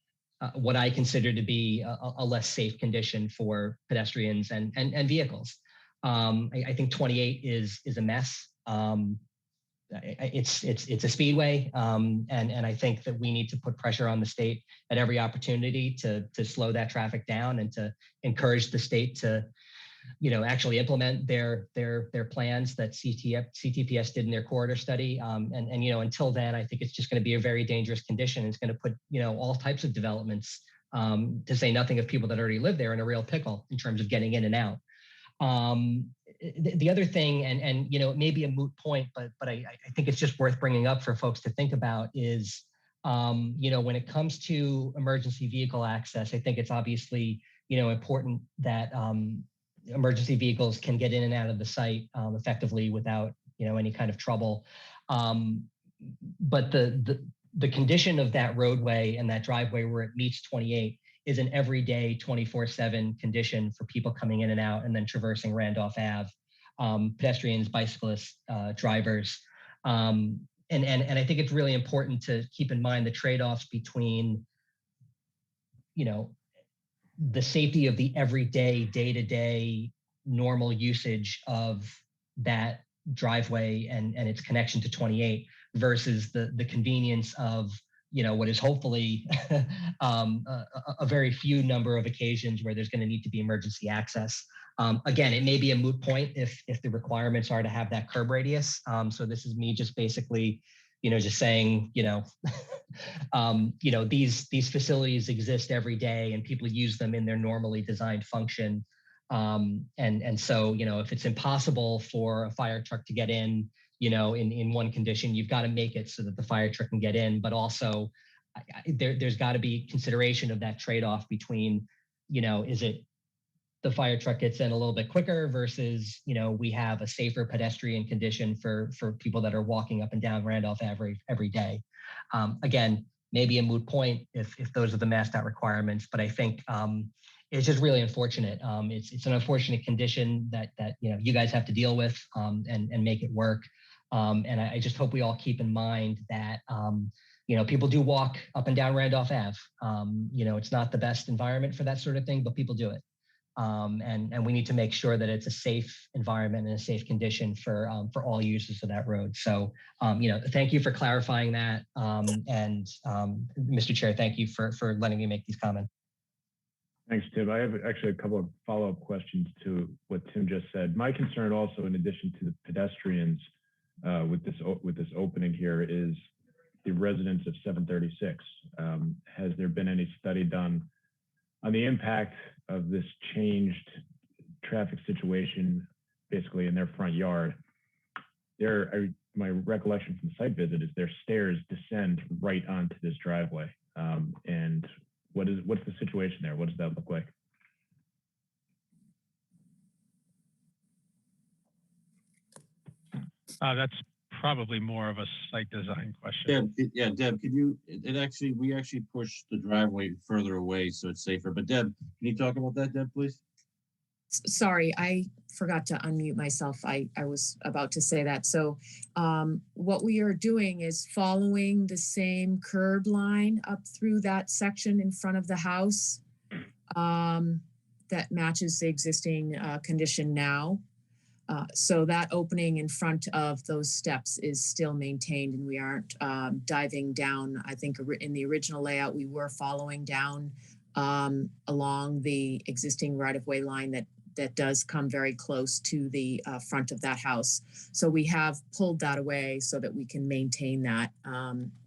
what I consider to be a less safe condition for pedestrians and vehicles. I think 28 is a mess. It's a speedway, and I think that we need to put pressure on the state at every opportunity to slow that traffic down and to encourage the state to, you know, actually implement their plans that CTPS did in their corridor study. And you know, until then, I think it's just going to be a very dangerous condition. It's going to put, you know, all types of developments, to say nothing of people that already live there, in a real pickle in terms of getting in and out. The other thing, and you know, it may be a moot point, but I think it's just worth bringing up for folks to think about is, you know, when it comes to emergency vehicle access, I think it's obviously, you know, important that emergency vehicles can get in and out of the site effectively without, you know, any kind of trouble. But the condition of that roadway and that driveway where it meets 28 is an everyday 24/7 condition for people coming in and out and then traversing Randolph Ave, pedestrians, bicyclists, drivers. And I think it's really important to keep in mind the trade-offs between, you know, the safety of the everyday, day-to-day normal usage of that driveway and its connection to 28 versus the convenience of, you know, what is hopefully a very few number of occasions where there's going to need to be emergency access. Again, it may be a moot point if the requirements are to have that curb radius. So this is me just basically, you know, just saying, you know, you know, these facilities exist every day and people use them in their normally designed function. And so, you know, if it's impossible for a fire truck to get in, you know, in one condition, you've got to make it so that the fire truck can get in, but also there's got to be consideration of that trade-off between, you know, is it the fire truck gets in a little bit quicker versus, you know, we have a safer pedestrian condition for people that are walking up and down Randolph every day. Again, maybe a moot point if those are the MassDOT requirements, but I think it's just really unfortunate. It's an unfortunate condition that you know, you guys have to deal with and make it work. And I just hope we all keep in mind that, you know, people do walk up and down Randolph Ave. You know, it's not the best environment for that sort of thing, but people do it. And we need to make sure that it's a safe environment and a safe condition for all users of that road. So, you know, thank you for clarifying that. And Mr. Chair, thank you for letting me make these comments. Thanks, Tim. I have actually a couple of follow-up questions to what Tim just said. My concern also, in addition to the pedestrians with this opening here, is the residents of 736. Has there been any study done on the impact of this changed traffic situation, basically in their front yard? My recollection from the site visit is their stairs descend right onto this driveway. And what's the situation there? What does that look like? That's probably more of a site design question. Deb, Deb, could you, we actually pushed the driveway further away so it's safer. But Deb, can you talk about that, Deb, please? Sorry, I forgot to unmute myself. I was about to say that. So what we are doing is following the same curb line up through that section in front of the house that matches the existing condition now. So that opening in front of those steps is still maintained, and we aren't diving down. I think in the original layout, we were following down along the existing right-of-way line that that does come very close to the front of that house. So we have pulled that away so that we can maintain that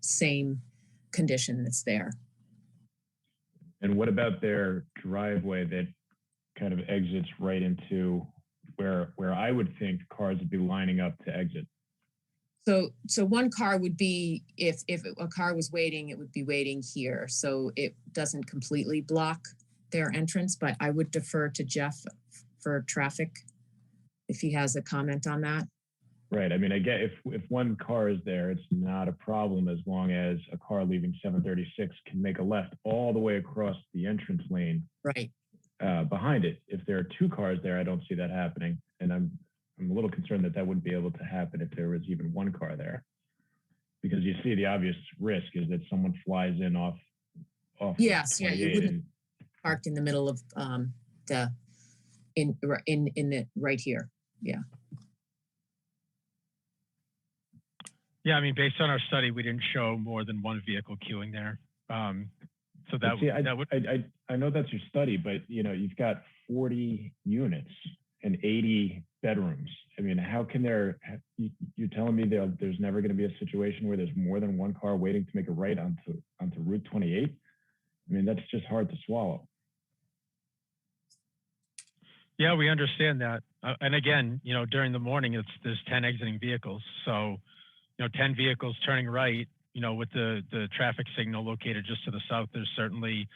same condition that's there. And what about their driveway that kind of exits right into where I would think cars would be lining up to exit? So one car would be, if a car was waiting, it would be waiting here. So it doesn't completely block their entrance, but I would defer to Jeff for traffic if he has a comment on that. Right. I mean, I get if one car is there, it's not a problem as long as a car leaving 736 can make a left all the way across the entrance lane Right. behind it. If there are two cars there, I don't see that happening. And I'm a little concerned that wouldn't be able to happen if there was even one car there. Because you see the obvious risk is that someone flies in off Yes, yeah, you 28 wouldn't and parked in the middle of in the right here. Yeah. Yeah, I mean, based on our study, we didn't show more than one vehicle queuing there. So that, see, that would, I know that's your study, but you know, you've got 40 units and 80 bedrooms. I mean, how can you're telling me there's never going to be a situation where there's more than one car waiting to make a right onto Route 28? I mean, that's just hard to swallow. yeah, we understand that. And again, you know, during the morning, there's 10 exiting vehicles. So, you know, 10 vehicles turning right, you know, with the traffic signal located just to the south, there's certainly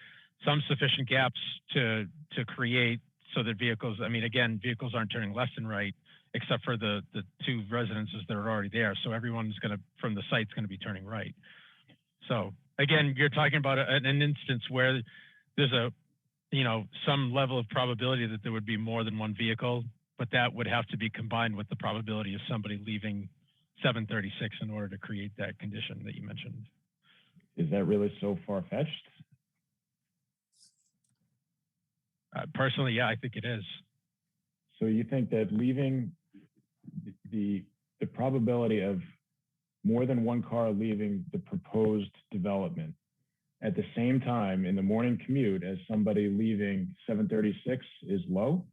some sufficient gaps to create so that vehicles, I mean, again, vehicles aren't turning left and right, except for the two residences that are already there. So everyone's from the site's gonna be turning right. So again, you're talking about an instance where there's some level of probability that there would be more than one vehicle, but that would have to be combined with the probability of somebody leaving 736 in order to create that condition that you mentioned. Is that really so far-fetched? Personally, yeah, I think it is. So you think that leaving the probability of more than one car leaving the proposed development at the same time in the morning commute as somebody leaving 736 is low?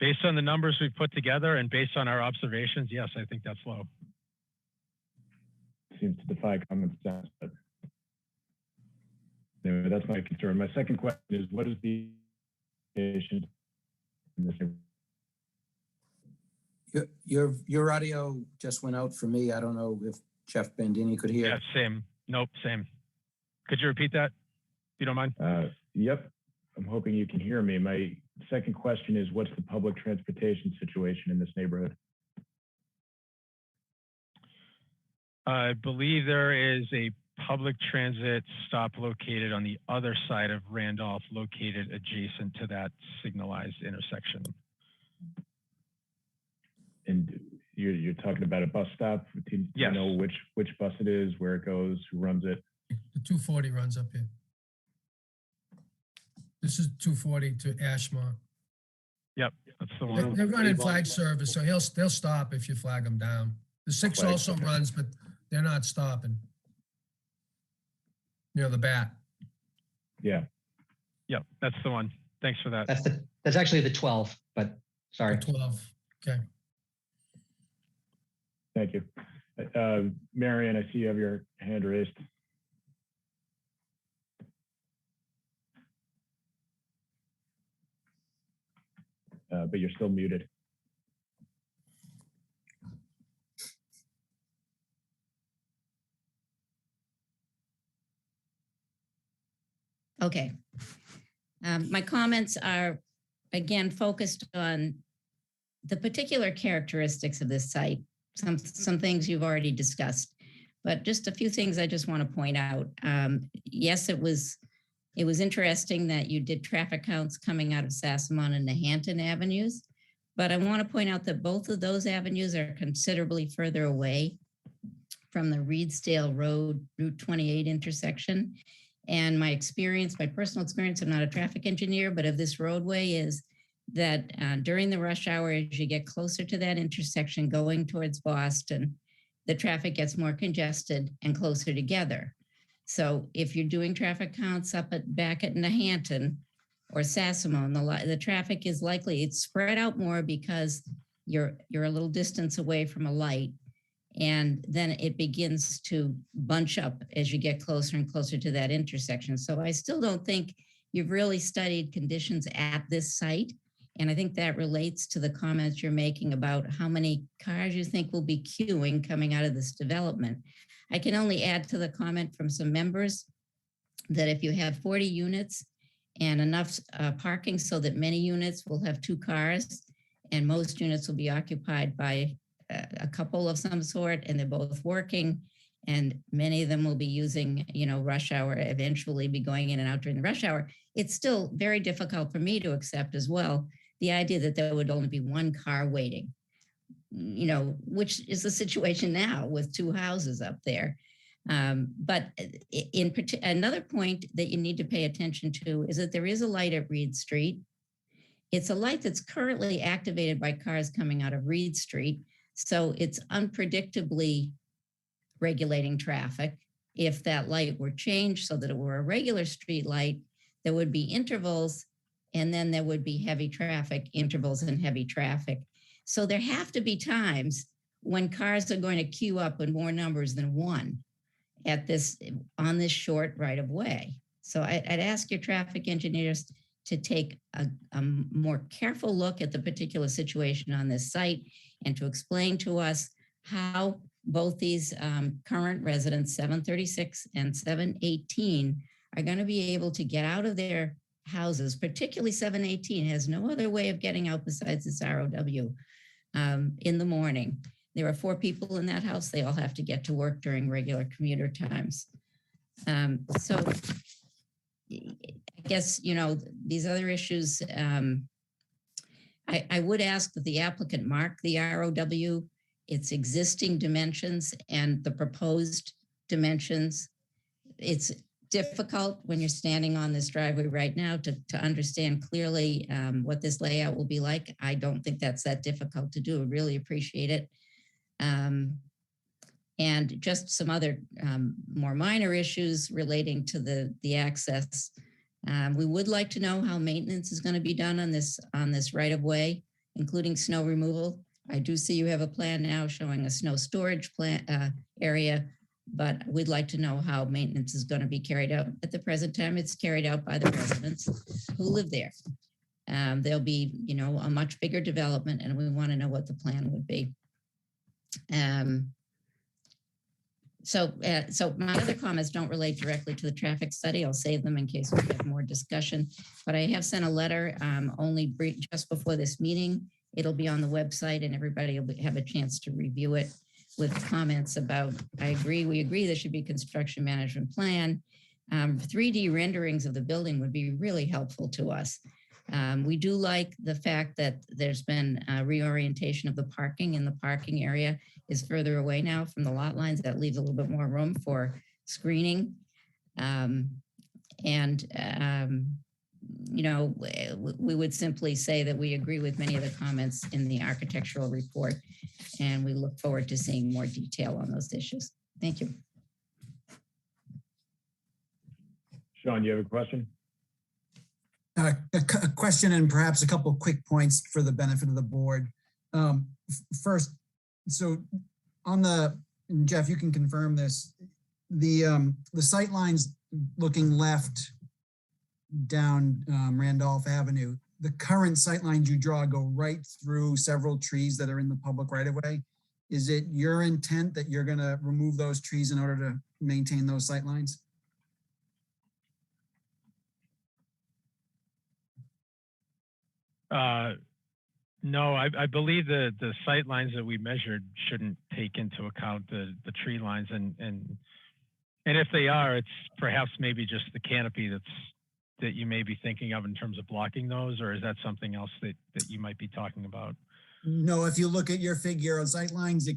Based on the numbers we've put together and based on our observations, yes, I think that's low. Seems to defy common sense, but anyway, that's my concern. My second question is, what is the patient in this? Your audio just went out for me. I don't know if Jeff Bandini could hear. Yeah, same. Nope, same. Could you repeat that, if you don't mind? Yep. I'm hoping you can hear me. My second question is, what's the public transportation situation in this neighborhood? I believe there is a public transit stop located on the other side of Randolph, located adjacent to that signalized intersection. And you're talking about a bus stop? Do you know which bus it is, where it goes, who runs it? The 240 runs up here. This is 240 to Ashmont. Yep, that's the one. They're running flag service, so they'll stop if you flag them down. The 6 also runs, but they're not stopping. You know, the bat. Yeah. Yep, that's the one. Thanks for that. That's actually the 12, but sorry. The 12. Okay. Thank you. Marion, I see you have your hand raised. But you're still muted. Okay. My comments are, again, focused on the particular characteristics of this site. Some things you've already discussed, but just a few things I just want to point out. Yes, it was interesting that you did traffic counts coming out of Sassamon and Nahanton Avenues, but I want to point out that both of those avenues are considerably further away from the Reedsdale Road Route 28 intersection. And my personal experience, I'm not a traffic engineer, but of this roadway is that during the rush hour, as you get closer to that intersection going towards Boston, the traffic gets more congested and closer together. So if you're doing traffic counts back at Nahanton, or Sassamone, the traffic is likely, it's spread out more because you're a little distance away from a light, and then it begins to bunch up as you get closer and closer to that intersection. So I still don't think you've really studied conditions at this site. And I think that relates to the comments you're making about how many cars you think will be queuing coming out of this development. I can only add to the comment from some members that if you have 40 units and enough parking so that many units will have 2 cars, and most units will be occupied by a couple of some sort, and they're both working, and many of them will be using, rush hour, eventually be going in and out during the rush hour. It's still very difficult for me to accept as well, the idea that there would only be 1 car waiting, which is the situation now with 2 houses up there. But another point that you need to pay attention to is that there is a light at Reed Street. It's a light that's currently activated by cars coming out of Reed Street. So it's unpredictably regulating traffic. If that light were changed so that it were a regular street light, there would be intervals, and then there would be heavy traffic, intervals and heavy traffic. So there have to be times when cars are going to queue up in more numbers than 1 on this short right of way. So I'd ask your traffic engineers to take a more careful look at the particular situation on this site and to explain to us how both these current residents, 736 and 718, are going to be able to get out of their houses. Particularly 718 has no other way of getting out besides this ROW in the morning. There are 4 people in that house. They all have to get to work during regular commuter times. So I guess, these other issues, I would ask that the applicant mark the ROW, its existing dimensions and the proposed dimensions. It's difficult when you're standing on this driveway right now to understand clearly what this layout will be like. I don't think that's that difficult to do. I really appreciate it. And just some other more minor issues relating to the access. We would like to know how maintenance is going to be done on this right of way, including snow removal. I do see you have a plan now showing a snow storage area, but we'd like to know how maintenance is going to be carried out. At the present time, it's carried out by the residents who live there. There'll be, a much bigger development, and we want to know what the plan would be. So my other comments don't relate directly to the traffic study. I'll save them in case we have more discussion. But I have sent a letter just before this meeting. It'll be on the website, and everybody will have a chance to review it with comments about, we agree there should be construction management plan. 3D renderings of the building would be really helpful to us. We do like the fact that there's been a reorientation of the parking, and the parking area is further away now from the lot lines. That leaves a little bit more room for screening. We would simply say that we agree with many of the comments in the architectural report, and we look forward to seeing more detail on those issues. Thank you. Sean, you have a question? A question and perhaps a couple of quick points for the benefit of the board. First, so on and Jeff, you can confirm this, the sight lines looking left down Randolph Avenue, the current sight lines you draw go right through several trees that are in the public right of way. Is it your intent that you're going to remove those trees in order to maintain those sight lines? No, I believe the sight lines that we measured shouldn't take into account the tree lines, and if they are, it's perhaps maybe just the canopy that you may be thinking of in terms of blocking those, or is that something else that you might be talking about? No, if you look at your figure on sight lines,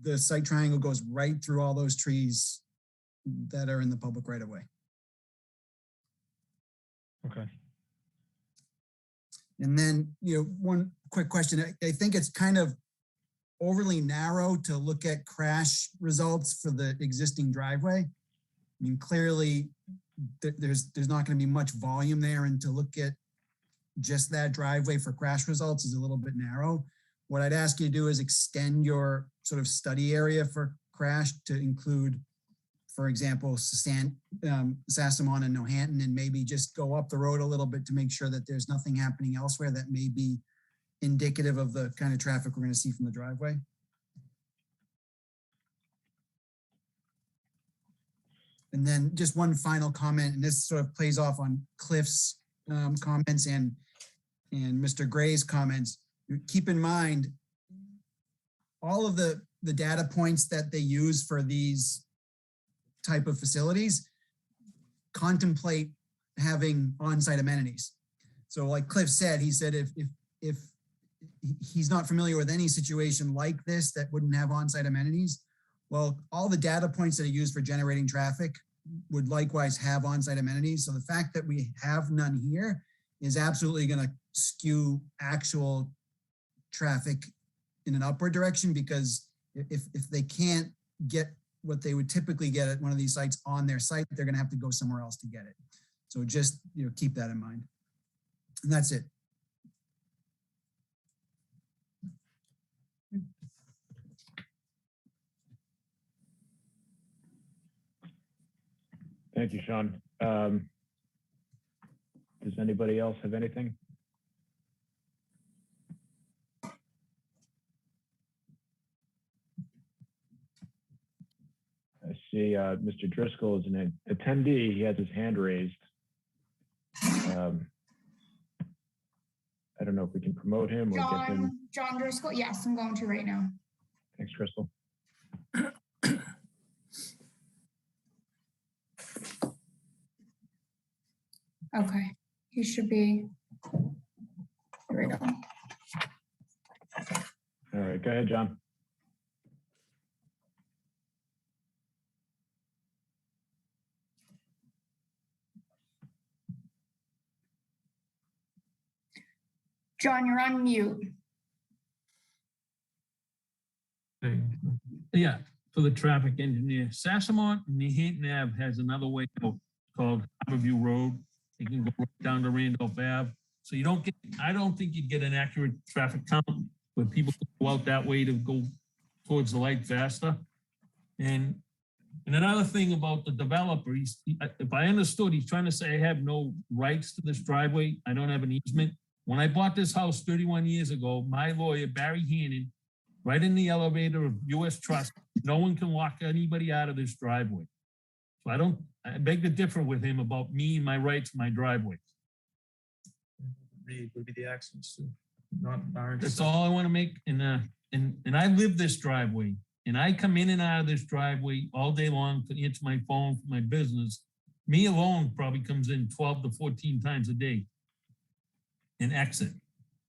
the sight triangle goes right through all those trees that are in the public right of way. Okay. And then, one quick question. I think it's kind of overly narrow to look at crash results for the existing driveway. I mean, clearly there's not going to be much volume there, and to look at just that driveway for crash results is a little bit narrow. What I'd ask you to do is extend your sort of study area for crash to include, for example, Sassamon and Nohanton, and maybe just go up the road a little bit to make sure that there's nothing happening elsewhere that may be indicative of the kind of traffic we're going to see from the driveway. And then just one final comment, and this sort of plays off on Cliff's comments and Mr. Gray's comments. Keep in mind, all of the data points that they use for these type of facilities contemplate having on-site amenities. So like Cliff said, he said if he's not familiar with any situation like this that wouldn't have on-site amenities, well, all the data points that are used for generating traffic would likewise have on-site amenities. So the fact that we have none here is absolutely going to skew actual traffic in an upward direction, because if they can't get what they would typically get at one of these sites on their site, they're going to have to go somewhere else to get it. So just, keep that in mind. And that's it. Thank you, Sean. Does anybody else have anything? I see Mr. Driscoll is an attendee. He has his hand raised. I don't know if we can promote him or get him. John Driscoll, yes, I'm going to right now. Thanks, Crystal. Okay, he should be, here we go. All right, go ahead, John. John, you're on mute. Yeah, for the traffic engineer. Sassamon and Nehaton Ave has another way out called Harborview Road. You can go right down to Randolph Ave. So you don't get, I don't think you'd get an accurate traffic count where people go out that way to go towards the light faster. And another thing about the developer, if I understood, he's trying to say I have no rights to this driveway. I don't have an easement. When I bought this house 31 years ago, my lawyer, Barry Hannon, right in the elevator of US Trust, no one can lock anybody out of this driveway. So I beg to differ with him about me and my rights in my driveway. Would be the accents to, not ours. That's all I want to make. And I live this driveway, and I come in and out of this driveway all day long to answer my phone for my business. Me alone probably comes in 12 to 14 times a day and exit.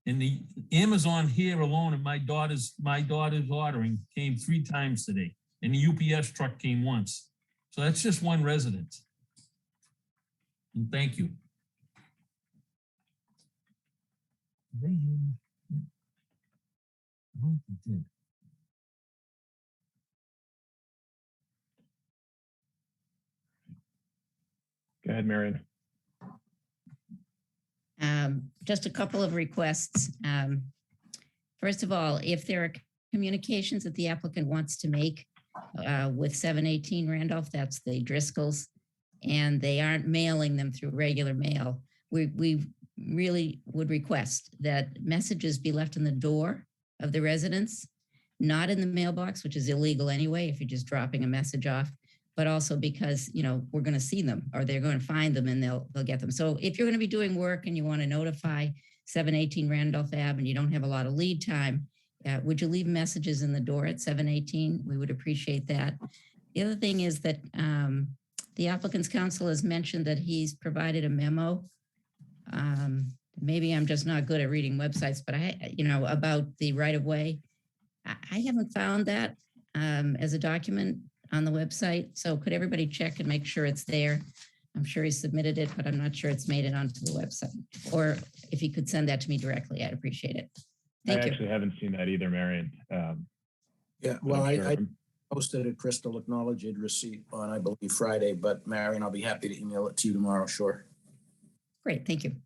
And the Amazon here alone at my daughter's ordering came 3 times today, and the UPS truck came once. So that's just one residence. And thank you. I hope you did. Go ahead, Marion. Just a couple of requests. First of all, if there are communications that the applicant wants to make with 718 Randolph, that's the Driscolls, and they aren't mailing them through regular mail, we really would request that messages be left in the door of the residence, not in the mailbox, which is illegal anyway if you're just dropping a message off, but also because, we're going to see them, or they're going to find them and they'll get them. So if you're going to be doing work and you want to notify 718 Randolph Ave and you don't have a lot of lead time, would you leave messages in the door at 718? We would appreciate that. The other thing is that the applicant's counsel has mentioned that he's provided a memo. Maybe I'm just not good at reading websites, but about the right-of-way. I haven't found that as a document on the website. So could everybody check and make sure it's there? I'm sure he submitted it, but I'm not sure it's made it onto the website. Or if he could send that to me directly, I'd appreciate it. Thank you. I actually haven't seen that either, Marion. Yeah, well, posted it. Crystal acknowledged receipt on, I believe, Friday, but Marion, I'll be happy to email it to you tomorrow, sure. Great, thank you.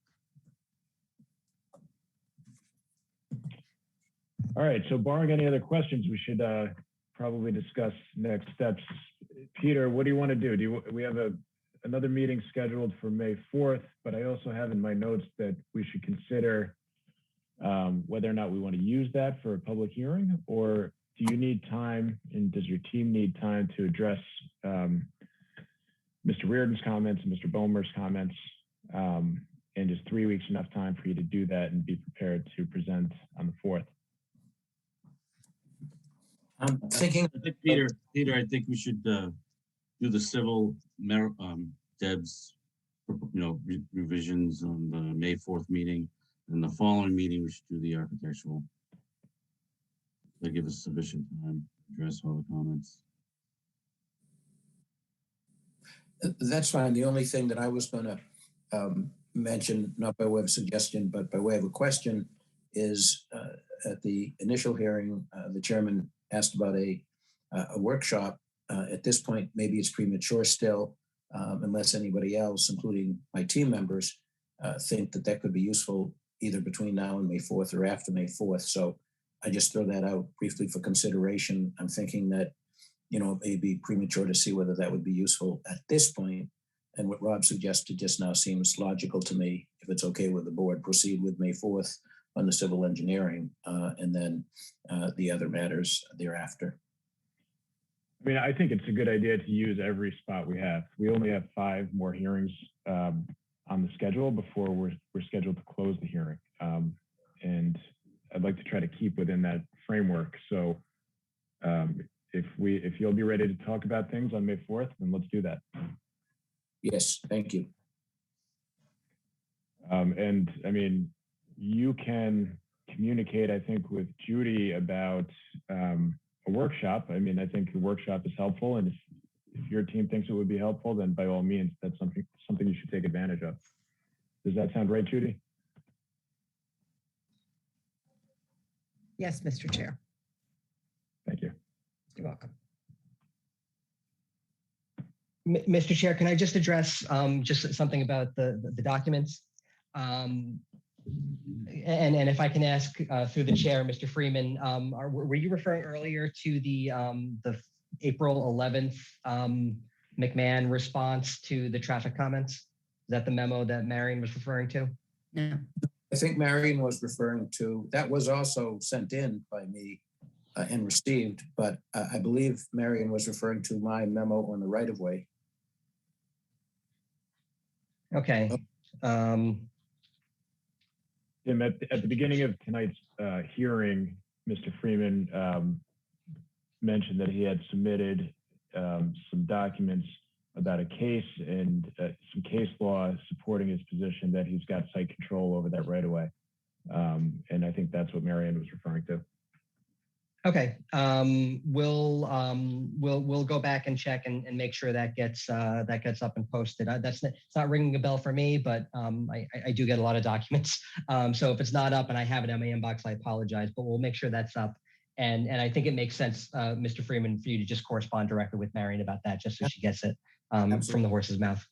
All right, so barring any other questions, we should probably discuss next steps. Peter, what do you want to do? We have another meeting scheduled for May 4th, but I also have in my notes that we should consider whether or not we want to use that for a public hearing, or do you need time and does your team need time to address Mr. Reardon's comments and Mr. Bomer's comments? And is 3 weeks enough time for you to do that and be prepared to present on the 4th? I'm thinking, Peter, I think we should do the civil Deb's, revisions on the May 4th meeting, and the following meeting we should do the architectural. That give us sufficient time to address all the comments. that's fine. The only thing that I was going to mention, not by way of suggestion, but by way of a question, is at the initial hearing, the chairman asked about a workshop. At this point, maybe it's premature still, unless anybody else, including my team members, think that that could be useful either between now and May 4th or after May 4th. So I just throw that out briefly for consideration. I'm thinking that, it may be premature to see whether that would be useful at this point. And what Rob suggested just now seems logical to me. If it's okay with the board, proceed with May 4th on the civil engineering, and then the other matters thereafter. I mean, I think it's a good idea to use every spot we have. We only have 5 more hearings on the schedule before we're scheduled to close the hearing. And I'd like to try to keep within that framework. So if you'll be ready to talk about things on May 4th, then let's do that. Yes, thank you. And I mean, you can communicate, I think, with Judy about a workshop. I mean, I think a workshop is helpful, and if your team thinks it would be helpful, then by all means, that's something you should take advantage of. Does that sound right, Judy? Yes, Mr. Chair. Thank you. You're welcome. Mr. Chair, can I just address just something about the documents? And if I can ask through the chair, Mr. Freeman, were you referring earlier to the April 11th McMahon response to the traffic comments? Is that the memo that Marion was referring to? No. I think Marion was referring to, that was also sent in by me and received, but I believe Marion was referring to my memo on the right-of-way. Okay. Tim, at the beginning of tonight's hearing, Mr. Freeman mentioned that he had submitted some documents about a case and some case law supporting his position that he's got site control over that right away. And I think that's what Marion was referring to. Okay, we'll go back and check and make sure that gets up and posted. It's not ringing a bell for me, but I do get a lot of documents. So if it's not up and I have it in my inbox, I apologize. But we'll make sure that's up. And I think it makes sense, Mr. Freeman, for you to just correspond directly with Marion about that, just so she gets it from the horse's mouth.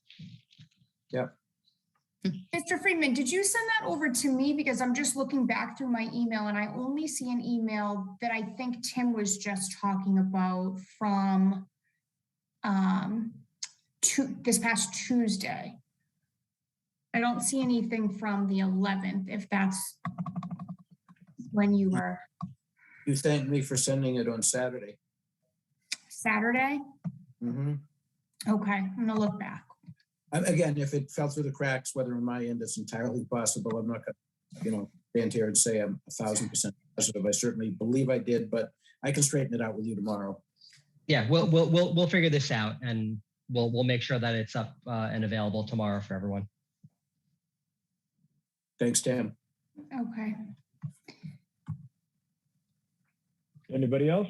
Yep. Mr. Freeman, did you send that over to me? Because I'm just looking back through my email and I only see an email that I think Tim was just talking about from this past Tuesday. I don't see anything from the 11th, if that's when you were. You thanked me for sending it on Saturday. Saturday? Mm-hmm. Okay, I'm gonna look back. Again, if it fell through the cracks, whether on my end is entirely possible, I'm not going to stand here and say I'm 1,000% positive. I certainly believe I did, but I can straighten it out with you tomorrow. Yeah, we'll figure this out, and we'll make sure that it's up and available tomorrow for everyone. Thanks, Tim. Okay. Anybody else?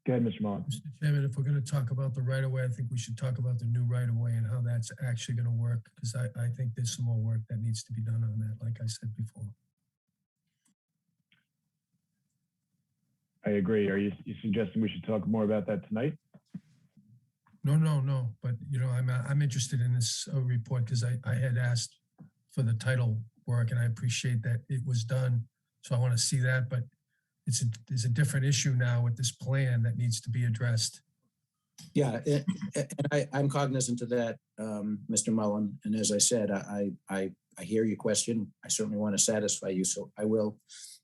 Go ahead, Mr. Mullen. Mr. Chairman, if we're going to talk about the right-of-way, I think we should talk about the new right-of-way and how that's actually going to work, because I think there's some more work that needs to be done on that, like I said before. I agree. Are you suggesting we should talk more about that tonight? No. But I'm interested in this report because I had asked for the title work, and I appreciate that it was done. So I want to see that, but there's a different issue now with this plan that needs to be addressed. Yeah, and I'm cognizant of that, Mr. Mullen. And as I said, I hear your question. I certainly want to satisfy you, so I will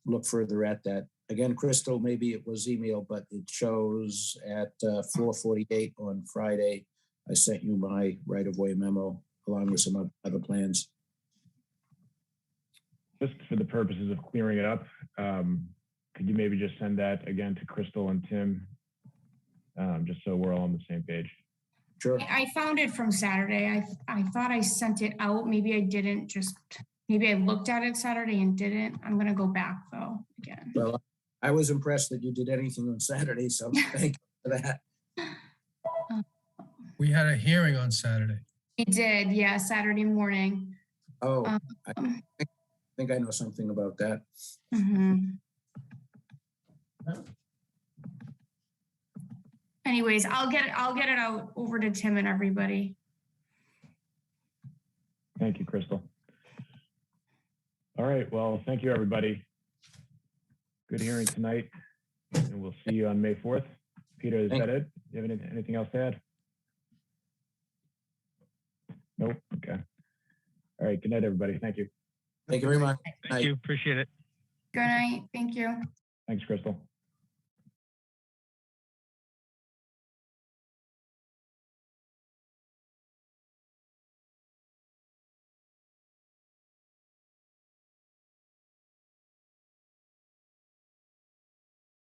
look further at that. Again, Crystal, maybe it was email, but it shows at 4:48 on Friday, I sent you my right-of-way memo along with some other plans. Just for the purposes of clearing it up, could you maybe just send that again to Crystal and Tim, just so we're all on the same page? Sure. I found it from Saturday. I thought I sent it out. Maybe I didn't, maybe I looked at it Saturday and didn't. I'm gonna go back though, again. Well, I was impressed that you did anything on Saturday, so thank you for that. We had a hearing on Saturday. We did, yeah, Saturday morning. Oh, I think I know something about that. Mhm. Anyways, I'll get it out over to Tim and everybody. Thank you, Crystal. All right, well, thank you, everybody. Good hearing tonight, and we'll see you on May 4th. Peter, is that it? Do you have anything else to add? Nope, okay. All right, good night, everybody. Thank you. Thank you very much. Thank you. Appreciate it. Good night, thank you. Thanks, Crystal.